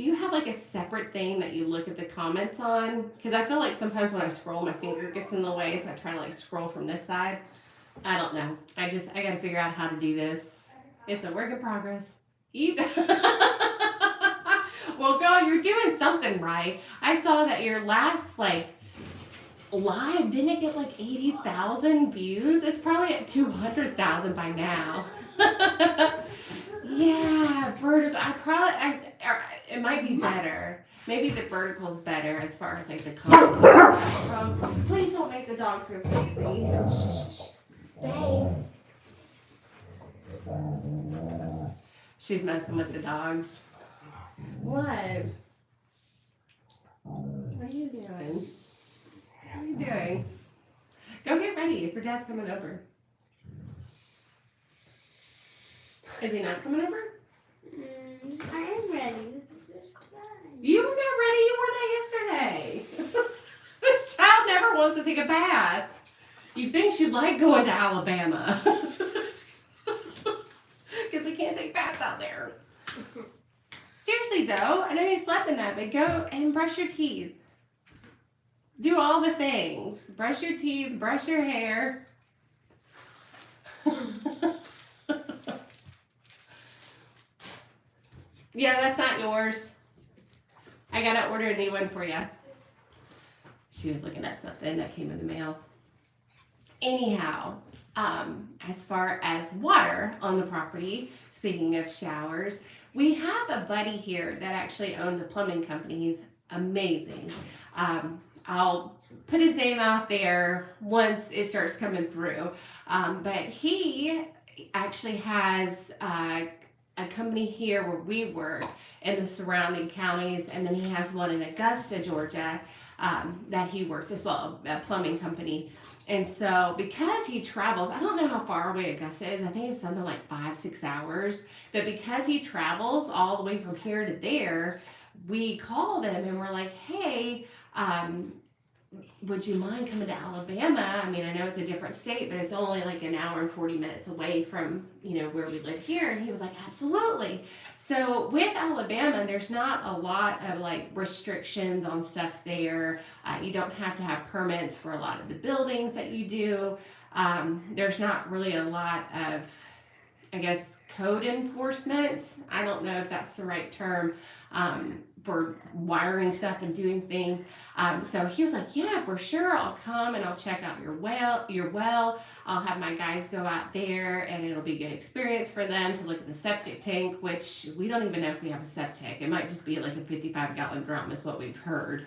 S1: you have like a separate thing that you look at the comments on? Because I feel like sometimes when I scroll, my finger gets in the way, so I try to like scroll from this side. I don't know. I got to figure out how to do this. It's a work in progress. Well, girl, you're doing something right. I saw that your last live didn't it get like 80,000 views? It's probably at 200,000 by now. Yeah, vertical. It might be better. Maybe the vertical's better as far as like the content. Please don't make the dogs go crazy. Stay. She's messing with the dogs. What? What are you doing? What are you doing? Go get ready if your dad's coming over. Is he not coming over?
S2: I am ready. This is just fun.
S1: You were not ready. You were there yesterday. This child never wants to take a bath. You'd think she'd like going to Alabama. Because we can't take baths out there. Seriously though, I know you slept in that, but go and brush your teeth. Do all the things. Brush your teeth, brush your hair. Yeah, that's not yours. I gotta order a new one for you. She was looking at something that came in the mail. Anyhow, as far as water on the property, speaking of showers, we have a buddy here that actually owns a plumbing company. He's amazing. I'll put his name out there once it starts coming through. But he actually has a company here where we work in the surrounding counties, and then he has one in Augusta, Georgia, that he works as well, a plumbing company. And so because he travels, I don't know how far away Augusta is. I think it's something like 5-6 hours. But because he travels all the way from here to there, we called him and we're like, hey, would you mind coming to Alabama? I mean, I know it's a different state, but it's only like an hour and 40 minutes away from, where we live here. And he was like, absolutely. So with Alabama, there's not a lot of like restrictions on stuff there. You don't have to have permits for a lot of the buildings that you do. There's not really a lot of, I guess, code enforcement. I don't know if that's the right term for wiring stuff and doing things. So he was like, yeah, for sure. I'll come and I'll check out your well. I'll have my guys go out there and it'll be a good experience for them to look at the septic tank, which we don't even know if we have a septic. It might just be like a 55-gallon drum is what we've heard.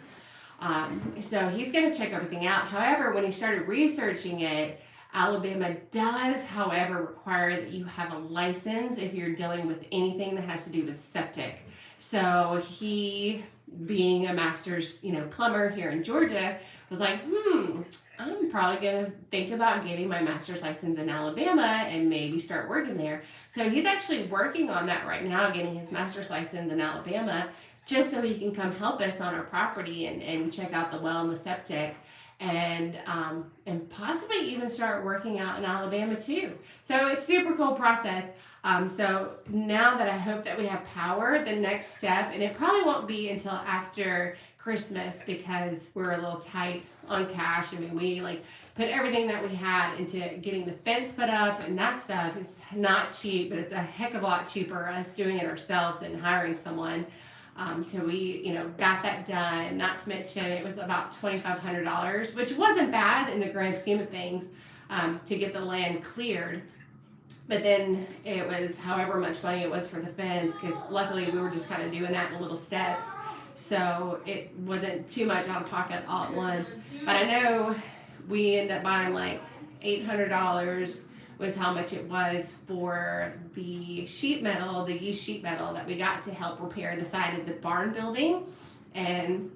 S1: So he's going to check everything out. However, when he started researching it, Alabama does, however, require that you have a license if you're dealing with anything that has to do with septic. So he, being a master's, plumber here in Georgia, was like, I'm probably going to think about getting my master's license in Alabama and maybe start working there. So he's actually working on that right now, getting his master's license in Alabama, just so he can come help us on our property and check out the well and the septic. And possibly even start working out in Alabama too. So it's super cool process. So now that I hope that we have power, the next step, and it probably won't be until after Christmas because we're a little tight on cash. I mean, we put everything that we had into getting the fence put up, and that stuff is not cheap, but it's a heck of a lot cheaper us doing it ourselves than hiring someone. So we, got that done. Not to mention it was about $2,500, which wasn't bad in the grand scheme of things, to get the land cleared. But then it was however much money it was for the fence, because luckily we were just kind of doing that in little steps. So it wasn't too much out of pocket all at once. But I know we ended up buying like $800 was how much it was for the sheet metal, the used sheet metal that we got to help repair the side of the barn building. And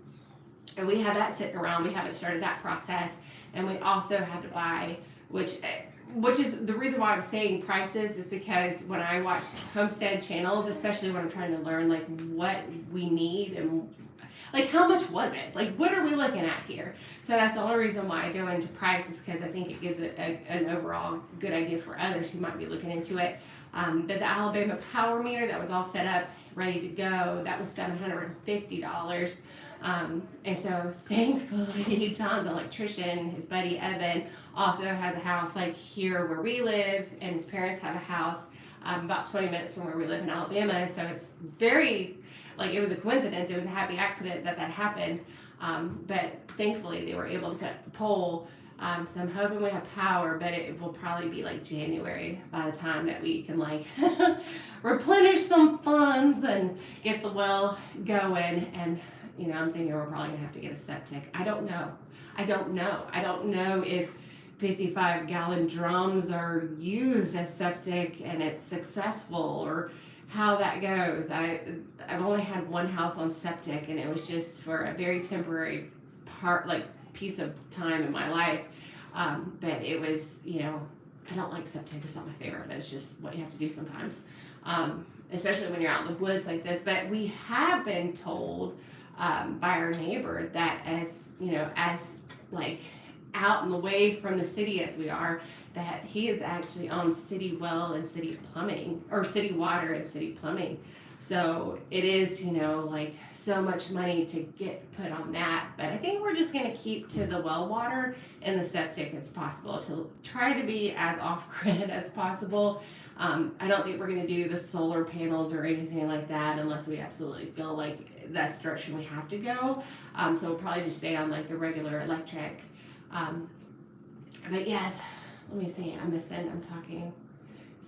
S1: we have that sitting around. We haven't started that process. And we also had to buy, which is the reason why I'm saying prices, is because when I watch homestead channels, especially when I'm trying to learn what we need and how much was it? What are we looking at here? So that's the only reason why I go into prices, because I think it gives an overall good idea for others who might be looking into it. But the Alabama power meter that was all set up, ready to go, that was $750. And so thankfully, John, the electrician, his buddy Evan, also has a house here where we live, and his parents have a house about 20 minutes from where we live in Alabama. So it's very, like, it was a coincidence. It was a happy accident that happened. But thankfully they were able to put a pole. So I'm hoping we have power, but it will probably be like January by the time that we can like replenish some funds and get the well going. And you know, I'm thinking we're probably gonna have to get a septic. I don't know if 55-gallon drums are used as septic and it's successful, or how that goes. I've only had one house on septic, and it was just for a very temporary piece of time in my life. But it was, you know, I don't like septic. It's not my favorite, but it's just what you have to do sometimes. Especially when you're out in the woods like this. But we have been told by our neighbor that as like out and away from the city as we are, that he is actually on city well and city plumbing, or city water and city plumbing. So it is, you know, like so much money to get put on that. But I think we're just going to keep to the well water and the septic as possible, to try to be as off-grid as possible. I don't think we're going to do the solar panels or anything like that unless we absolutely feel like that's the direction we have to go. So we'll probably just stay on like the regular electric. But yes, let me see. I'm talking.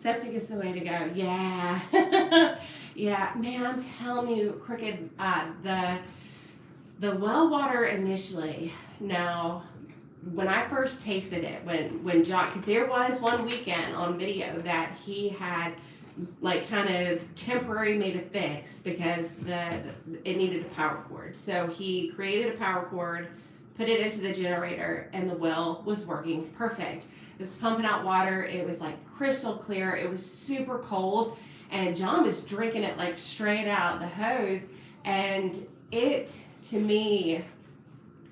S1: Septic is the way to go. Yeah. Yeah, man, I'm telling you, Crooked, the well water initially, now, when I first tasted it, when John, because there was one weekend on video that he had like kind of temporary made a fix because it needed a power cord. So he created a power cord, put it into the generator, and the well was working perfect. It was pumping out water. It was like crystal clear. It was super cold, and John was drinking it like straight out of the hose, and it, to me,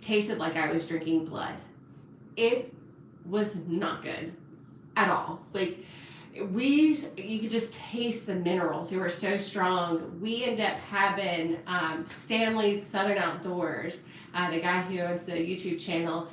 S1: tasted like I was drinking blood. It was not good at all. Like, you could just taste the minerals. They were so strong. We ended up having Stanley's Southern Outdoors, the guy who owns the YouTube channel.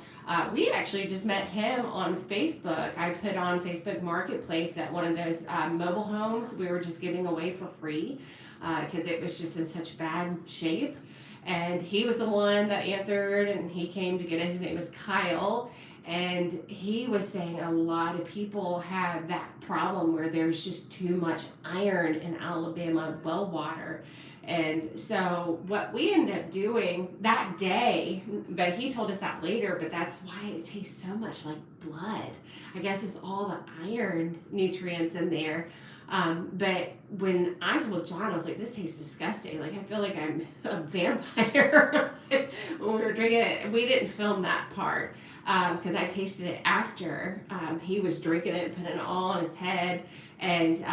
S1: We actually just met him on Facebook. I put on Facebook Marketplace that one of those mobile homes we were just giving away for free because it was just in such bad shape. And he was the one that answered, and he came to get it. His name was Kyle. And he was saying a lot of people have that problem where there's just too much iron in Alabama well water. And so what we ended up doing that day, but he told us that later, but that's why it tastes so much like blood. I guess it's all the iron nutrients in there. But when I told John, I was like, this tastes disgusting. Like, I feel like I'm a vampire. When we were drinking it, we didn't film that part because I tasted it after he was drinking it, putting it all on his head. And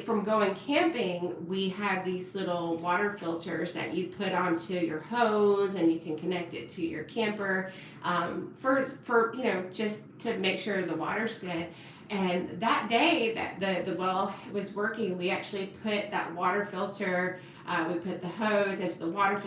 S1: from going camping, we have these little water filters that you put onto your hose, and you can connect it to your camper for just to make sure the water's good. And that day that the well was working, we actually put that water filter, we put the hose into the water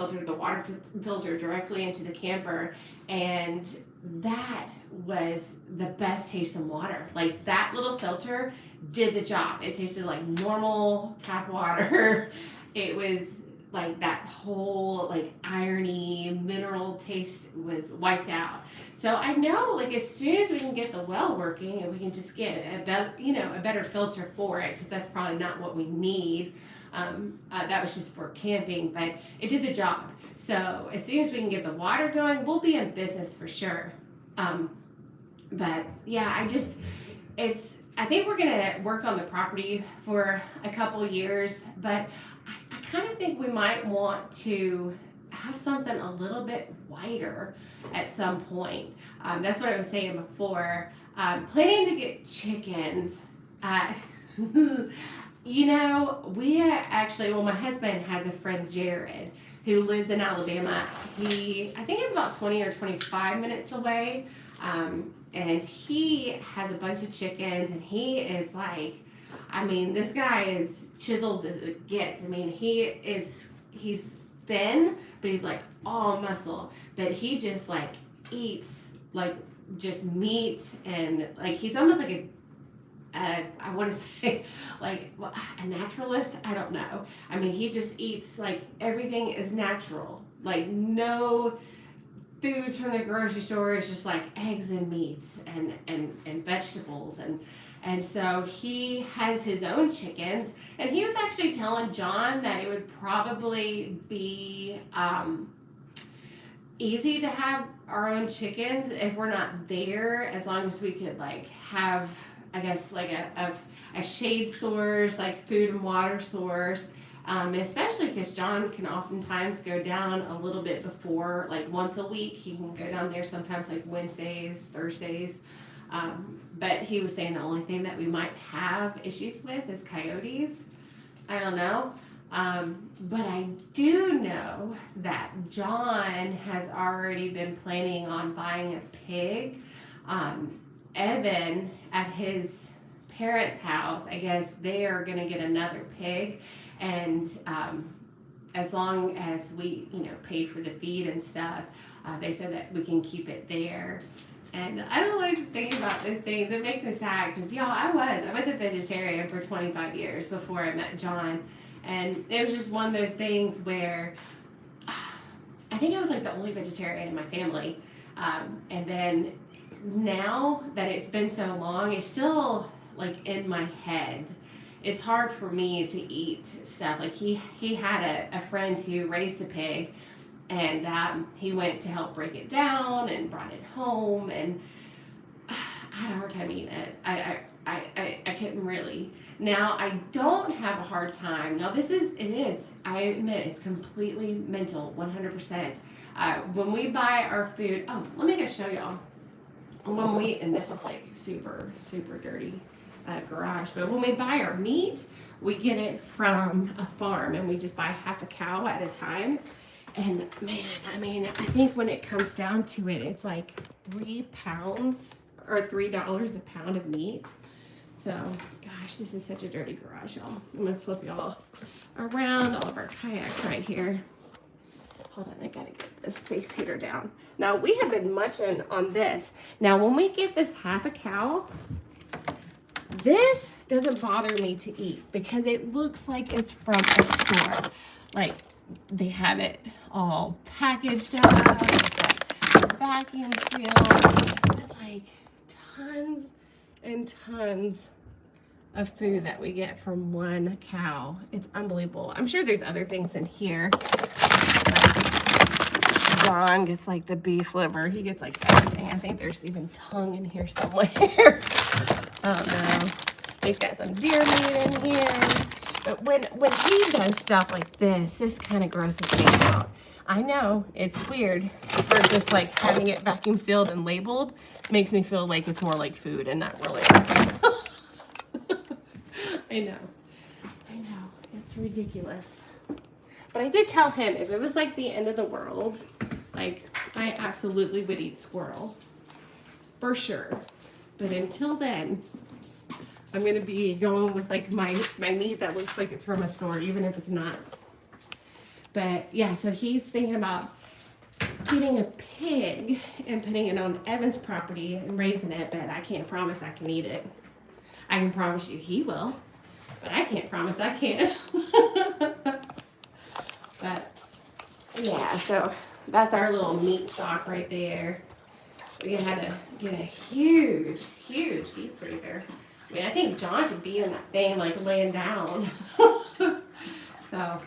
S1: filter directly into the camper, and that was the best tasting water. Like, that little filter did the job. It tasted like normal tap water. It was like that whole like irony mineral taste was wiped out. So I know, like, as soon as we can get the well working and we can just get a better filter for it, because that's probably not what we need. That was just for camping, but it did the job. So as soon as we can get the water going, we'll be in business for sure. But yeah, I think we're gonna work on the property for a couple years, but I kind of think we might want to have something a little bit wider at some point. That's what I was saying before. Planning to get chickens. My husband has a friend, Jared, who lives in Alabama. I think it's about 20 or 25 minutes away. And he has a bunch of chickens, and he is like, this guy is chiseled as it gets. He's thin, but he's like all muscle. But he just like eats like just meat, and like he's almost like I want to say like a naturalist. I don't know. I mean, he just eats like everything is natural. Like no foods from the grocery store. It's just like eggs and meats and vegetables and so he has his own chickens, and he was actually telling John that it would probably be easy to have our own chickens if we're not there, as long as we could like have, I guess, like a shade source, like food and water source. Especially because John can oftentimes go down a little bit before, like once a week. He can go down there sometimes like Wednesdays, Thursdays. But he was saying the only thing that we might have issues with is coyotes. I don't know. But I do know that John has already been planning on buying a pig. Evan, at his parents' house, I guess they are going to get another pig. And as long as we, pay for the feed and stuff, they said that we can keep it there. And I don't like to think about these things. It makes me sad because, y'all, I was a vegetarian for 25 years before I met John. And it was just one of those things where I think I was like the only vegetarian in my family. And then now that it's been so long, it's still like in my head. It's hard for me to eat stuff. Like he had a friend who raised a pig, and he went to help break it down and brought it home, and I had a hard time eating it. I couldn't really. Now I don't have a hard time. Now I admit it's completely mental, 100%. When we buy our food, let me go show y'all. And this is like super, super dirty garage, but when we buy our meat, we get it from a farm, and we just buy half a cow at a time. And man, I mean, I think when it comes down to it, it's like 3 pounds or $3 a pound of meat. So, gosh, this is such a dirty garage, y'all. I'm gonna flip y'all around all of our kayaks right here. Hold on, I gotta get the space heater down. Now, we have been munching on this. Now, when we get this half a cow, this doesn't bother me to eat because it looks like it's from a store. Like, they have it all packaged up, vacuum sealed, with like tons and tons of food that we get from one cow. It's unbelievable. I'm sure there's other things in here. John gets like the beef liver. He gets like everything. I think there's even tongue in here somewhere. Oh no. He's got some deer meat in here. But when he does stuff like this kind of grosses me out. I know it's weird, but just like having it vacuum sealed and labeled makes me feel like it's more like food and not really. I know, it's ridiculous. But I did tell him if it was like the end of the world, like I absolutely would eat squirrel, for sure. But until then, I'm gonna be going with like my meat that looks like it's from a store, even if it's not. But yeah, so he's thinking about getting a pig and putting it on Evan's property and raising it, but I can't promise I can eat it. I can promise you he will, but I can't promise I can. But yeah, so that's our little meat stock right there. We had to get a huge deep freezer. I mean, I think John could be in that thing, like, laying down. So,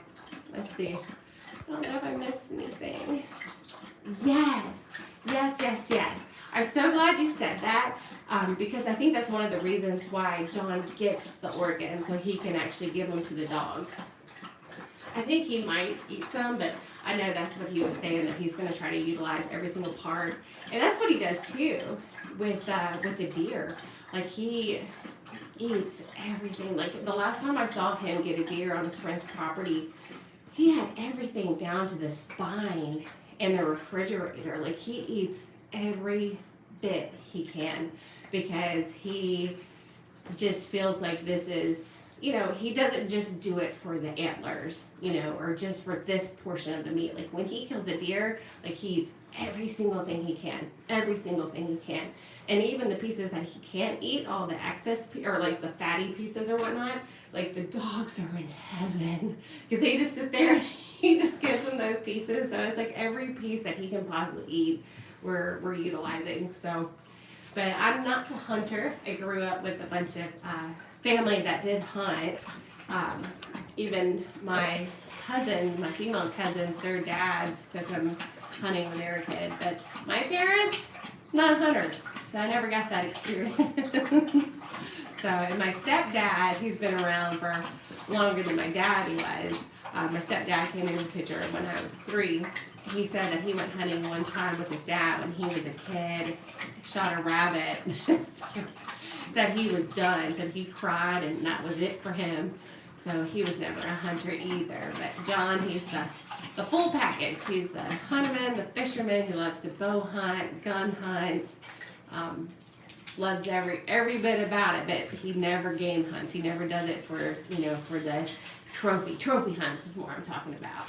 S1: let's see. I don't know if I missed anything. Yes. I'm so glad you said that, because I think that's one of the reasons why John gets the organs, so he can actually give them to the dogs. I think he might eat some, but I know that's what he was saying, that he's going to try to utilize every single part. And that's what he does, too, with the deer. Like, he eats everything. Like, the last time I saw him get a deer on his friend's property, he had everything down to the spine in the refrigerator. Like, he eats every bit he can because he just feels like this is you know, he doesn't just do it for the antlers, you know, or just for this portion of the meat. Like when he kills a deer, like he eats every single thing he can, every single thing he can. And even the pieces that he can't eat, all the excess, or like the fatty pieces or whatnot, like the dogs are in heaven because they just sit there and he just gives them those pieces. So it's like every piece that he can possibly eat, we're utilizing. So, but I'm not the hunter. I grew up with a bunch of family that did hunt. Even my cousin, my female cousins, their dads took them hunting when they were a kid. But my parents, not hunters, so I never got that experience. So, and my stepdad, he's been around for longer than my daddy was. My stepdad came into the picture when I was 3. He said that he went hunting one time with his dad when he was a kid, shot a rabbit. Said he was done, said he cried and that was it for him. So he was never a hunter either. But John, he's the full package. He's the hunterman, the fisherman. He loves to bow hunt, gun hunt. Loves every bit about it, but he never game hunts. He never does it for, you know, for the trophy hunts is more I'm talking about.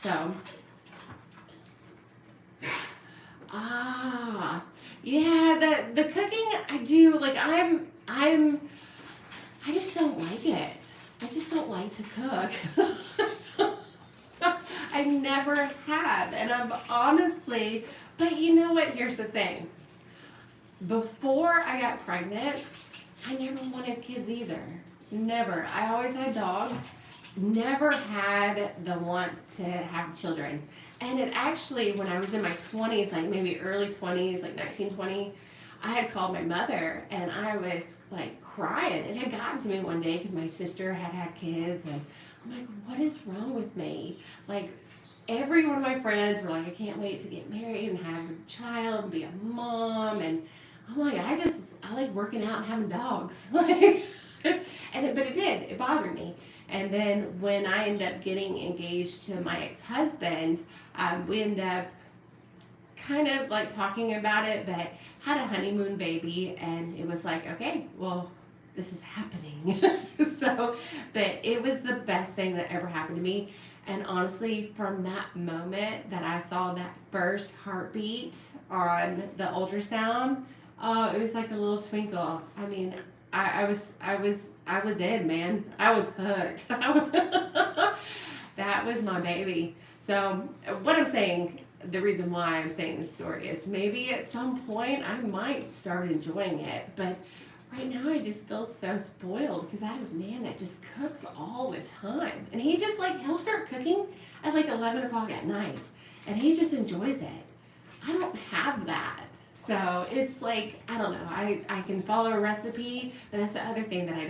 S1: So, yeah, the cooking I do, like I just don't like it. I just don't like to cook. I never have, and I'm honestly, but you know what, here's the thing. Before I got pregnant, I never wanted kids either. Never. I always had dogs. Never had the want to have children. And it actually, when I was in my 20s, like maybe early 20s, like 19, 20, I had called my mother and I was like crying. It had gotten to me one day because my sister had kids and I'm like, what is wrong with me? Like, every one of my friends were like, I can't wait to get married and have a child and be a mom. And I'm like, I like working out and having dogs. But it bothered me. And then when I ended up getting engaged to my ex-husband, we ended up kind of like talking about it, but had a honeymoon baby. And it was like, okay, well, this is happening. So, but it was the best thing that ever happened to me. And honestly, from that moment that I saw that first heartbeat on the ultrasound, oh, it was like a little twinkle. I mean, I was in, man. I was hooked. That was my baby. So what I'm saying, the reason why I'm saying this story is maybe at some point I might start enjoying it, but right now I just feel so spoiled because I have a man that just cooks all the time. And he just like, he'll start cooking at like 11 o'clock at night and he just enjoys it. I don't have that. So it's like, I don't know, I can follow a recipe, but that's the other thing that I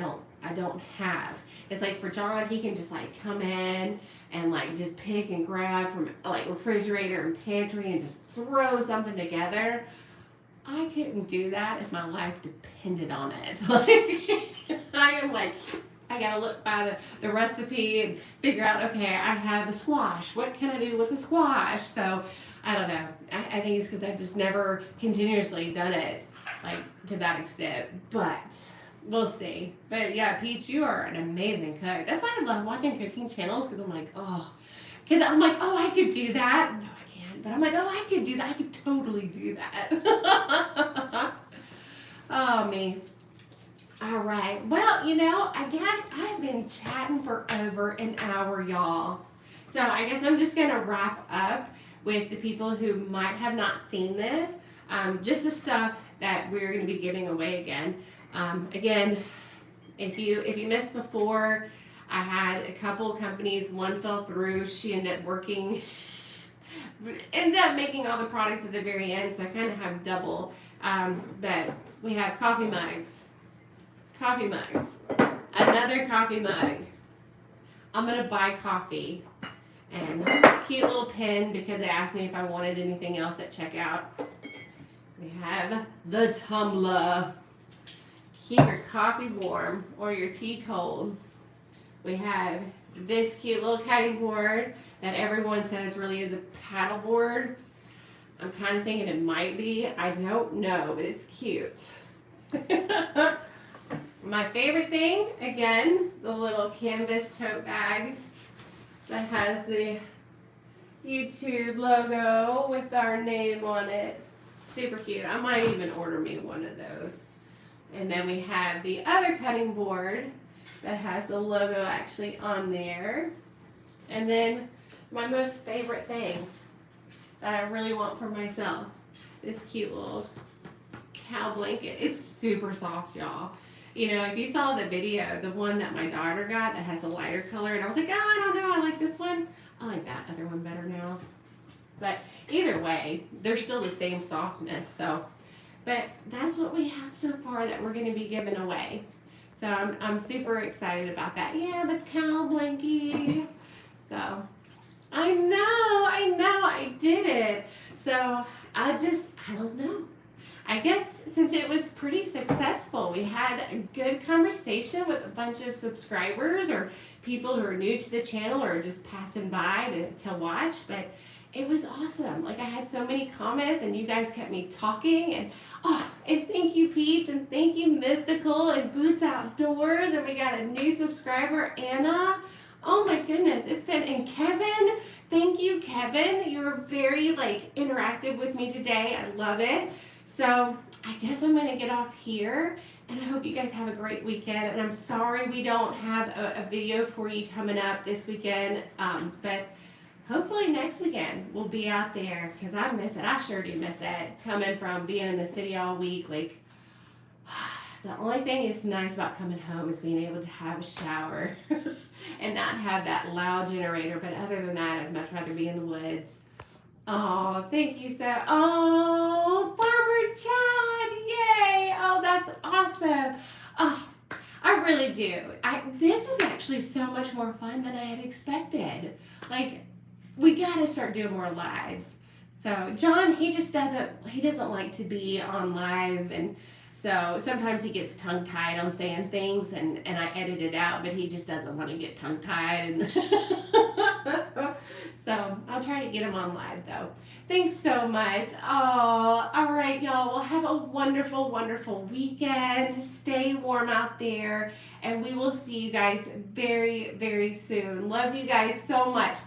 S1: don't have. It's like for John, he can just like come in and like just pick and grab from like refrigerator and pantry and just throw something together. I couldn't do that if my life depended on it. Like, I am like, I gotta look by the recipe and figure out, okay, I have a squash. What can I do with a squash? So, I don't know. I think it's because I've just never continuously done it, like, to that extent. But, we'll see. But, yeah, Peach, you are an amazing cook. That's why I love watching cooking channels, because I'm like, oh. Because I'm like, oh, I could do that. No, I can't. But I'm like, oh, I could do that. I could totally do that. Oh, me. All right. Well, you know, I guess I've been chatting for over an hour, y'all. So I guess I'm just going to wrap up with the people who might have not seen this. Just the stuff that we're going to be giving away again. Again, if you missed before, I had a couple companies. One fell through. She ended up making all the products at the very end, so I kind of have double. But we have coffee mugs. Another coffee mug. I'm gonna buy coffee. And cute little pen because they asked me if I wanted anything else at checkout. We have the tumbler. Keep your coffee warm or your tea cold. We have this cute little cutting board that everyone says really is a paddle board. I'm kind of thinking it might be. I don't know, but it's cute. My favorite thing, again, the little canvas tote bag that has the YouTube logo with our name on it. Super cute. I might even order me one of those. And then we have the other cutting board that has the logo actually on there. And then my most favorite thing that I really want for myself, this cute little cow blanket. It's super soft, y'all. You know, if you saw the video, the one that my daughter got that has a lighter color, and I was like, oh, I don't know, I like this one. I like that other one better now. But either way, they're still the same softness, so. But that's what we have so far that we're going to be giving away. So I'm super excited about that. Yeah, the cow blankie. So I know, I did it. So I don't know. I guess since it was pretty successful, we had a good conversation with a bunch of subscribers or people who are new to the channel or just passing by to watch, but it was awesome. Like, I had so many comments and you guys kept me talking, and and thank you, Peach, and thank you, Mystical and Boots Outdoors, and we got a new subscriber, Anna. Oh my goodness, and Kevin, thank you, Kevin. You were very interactive with me today. I love it. So I guess I'm gonna get off here, and I hope you guys have a great weekend. And I'm sorry we don't have a video for you coming up this weekend, but hopefully next weekend we'll be out there, because I miss it. I sure do miss it, coming from being in the city all week. Like, the only thing that's nice about coming home is being able to have a shower and not have that loud generator. But other than that, I'd much rather be in the woods. Oh, thank you so. Oh, Farmer Chad, yay! Oh, that's awesome. Oh, I really do. This is actually so much more fun than I had expected. Like, we gotta start doing more lives. So John, he doesn't like to be on live, and so sometimes he gets tongue-tied on saying things, and I edit it out, but he just doesn't want to get tongue-tied. And so I'll try to get him on live, though. Thanks so much. Oh, all right, y'all. Well, have a wonderful, wonderful weekend. Stay warm out there, and we will see you guys very, very soon. Love you guys so much.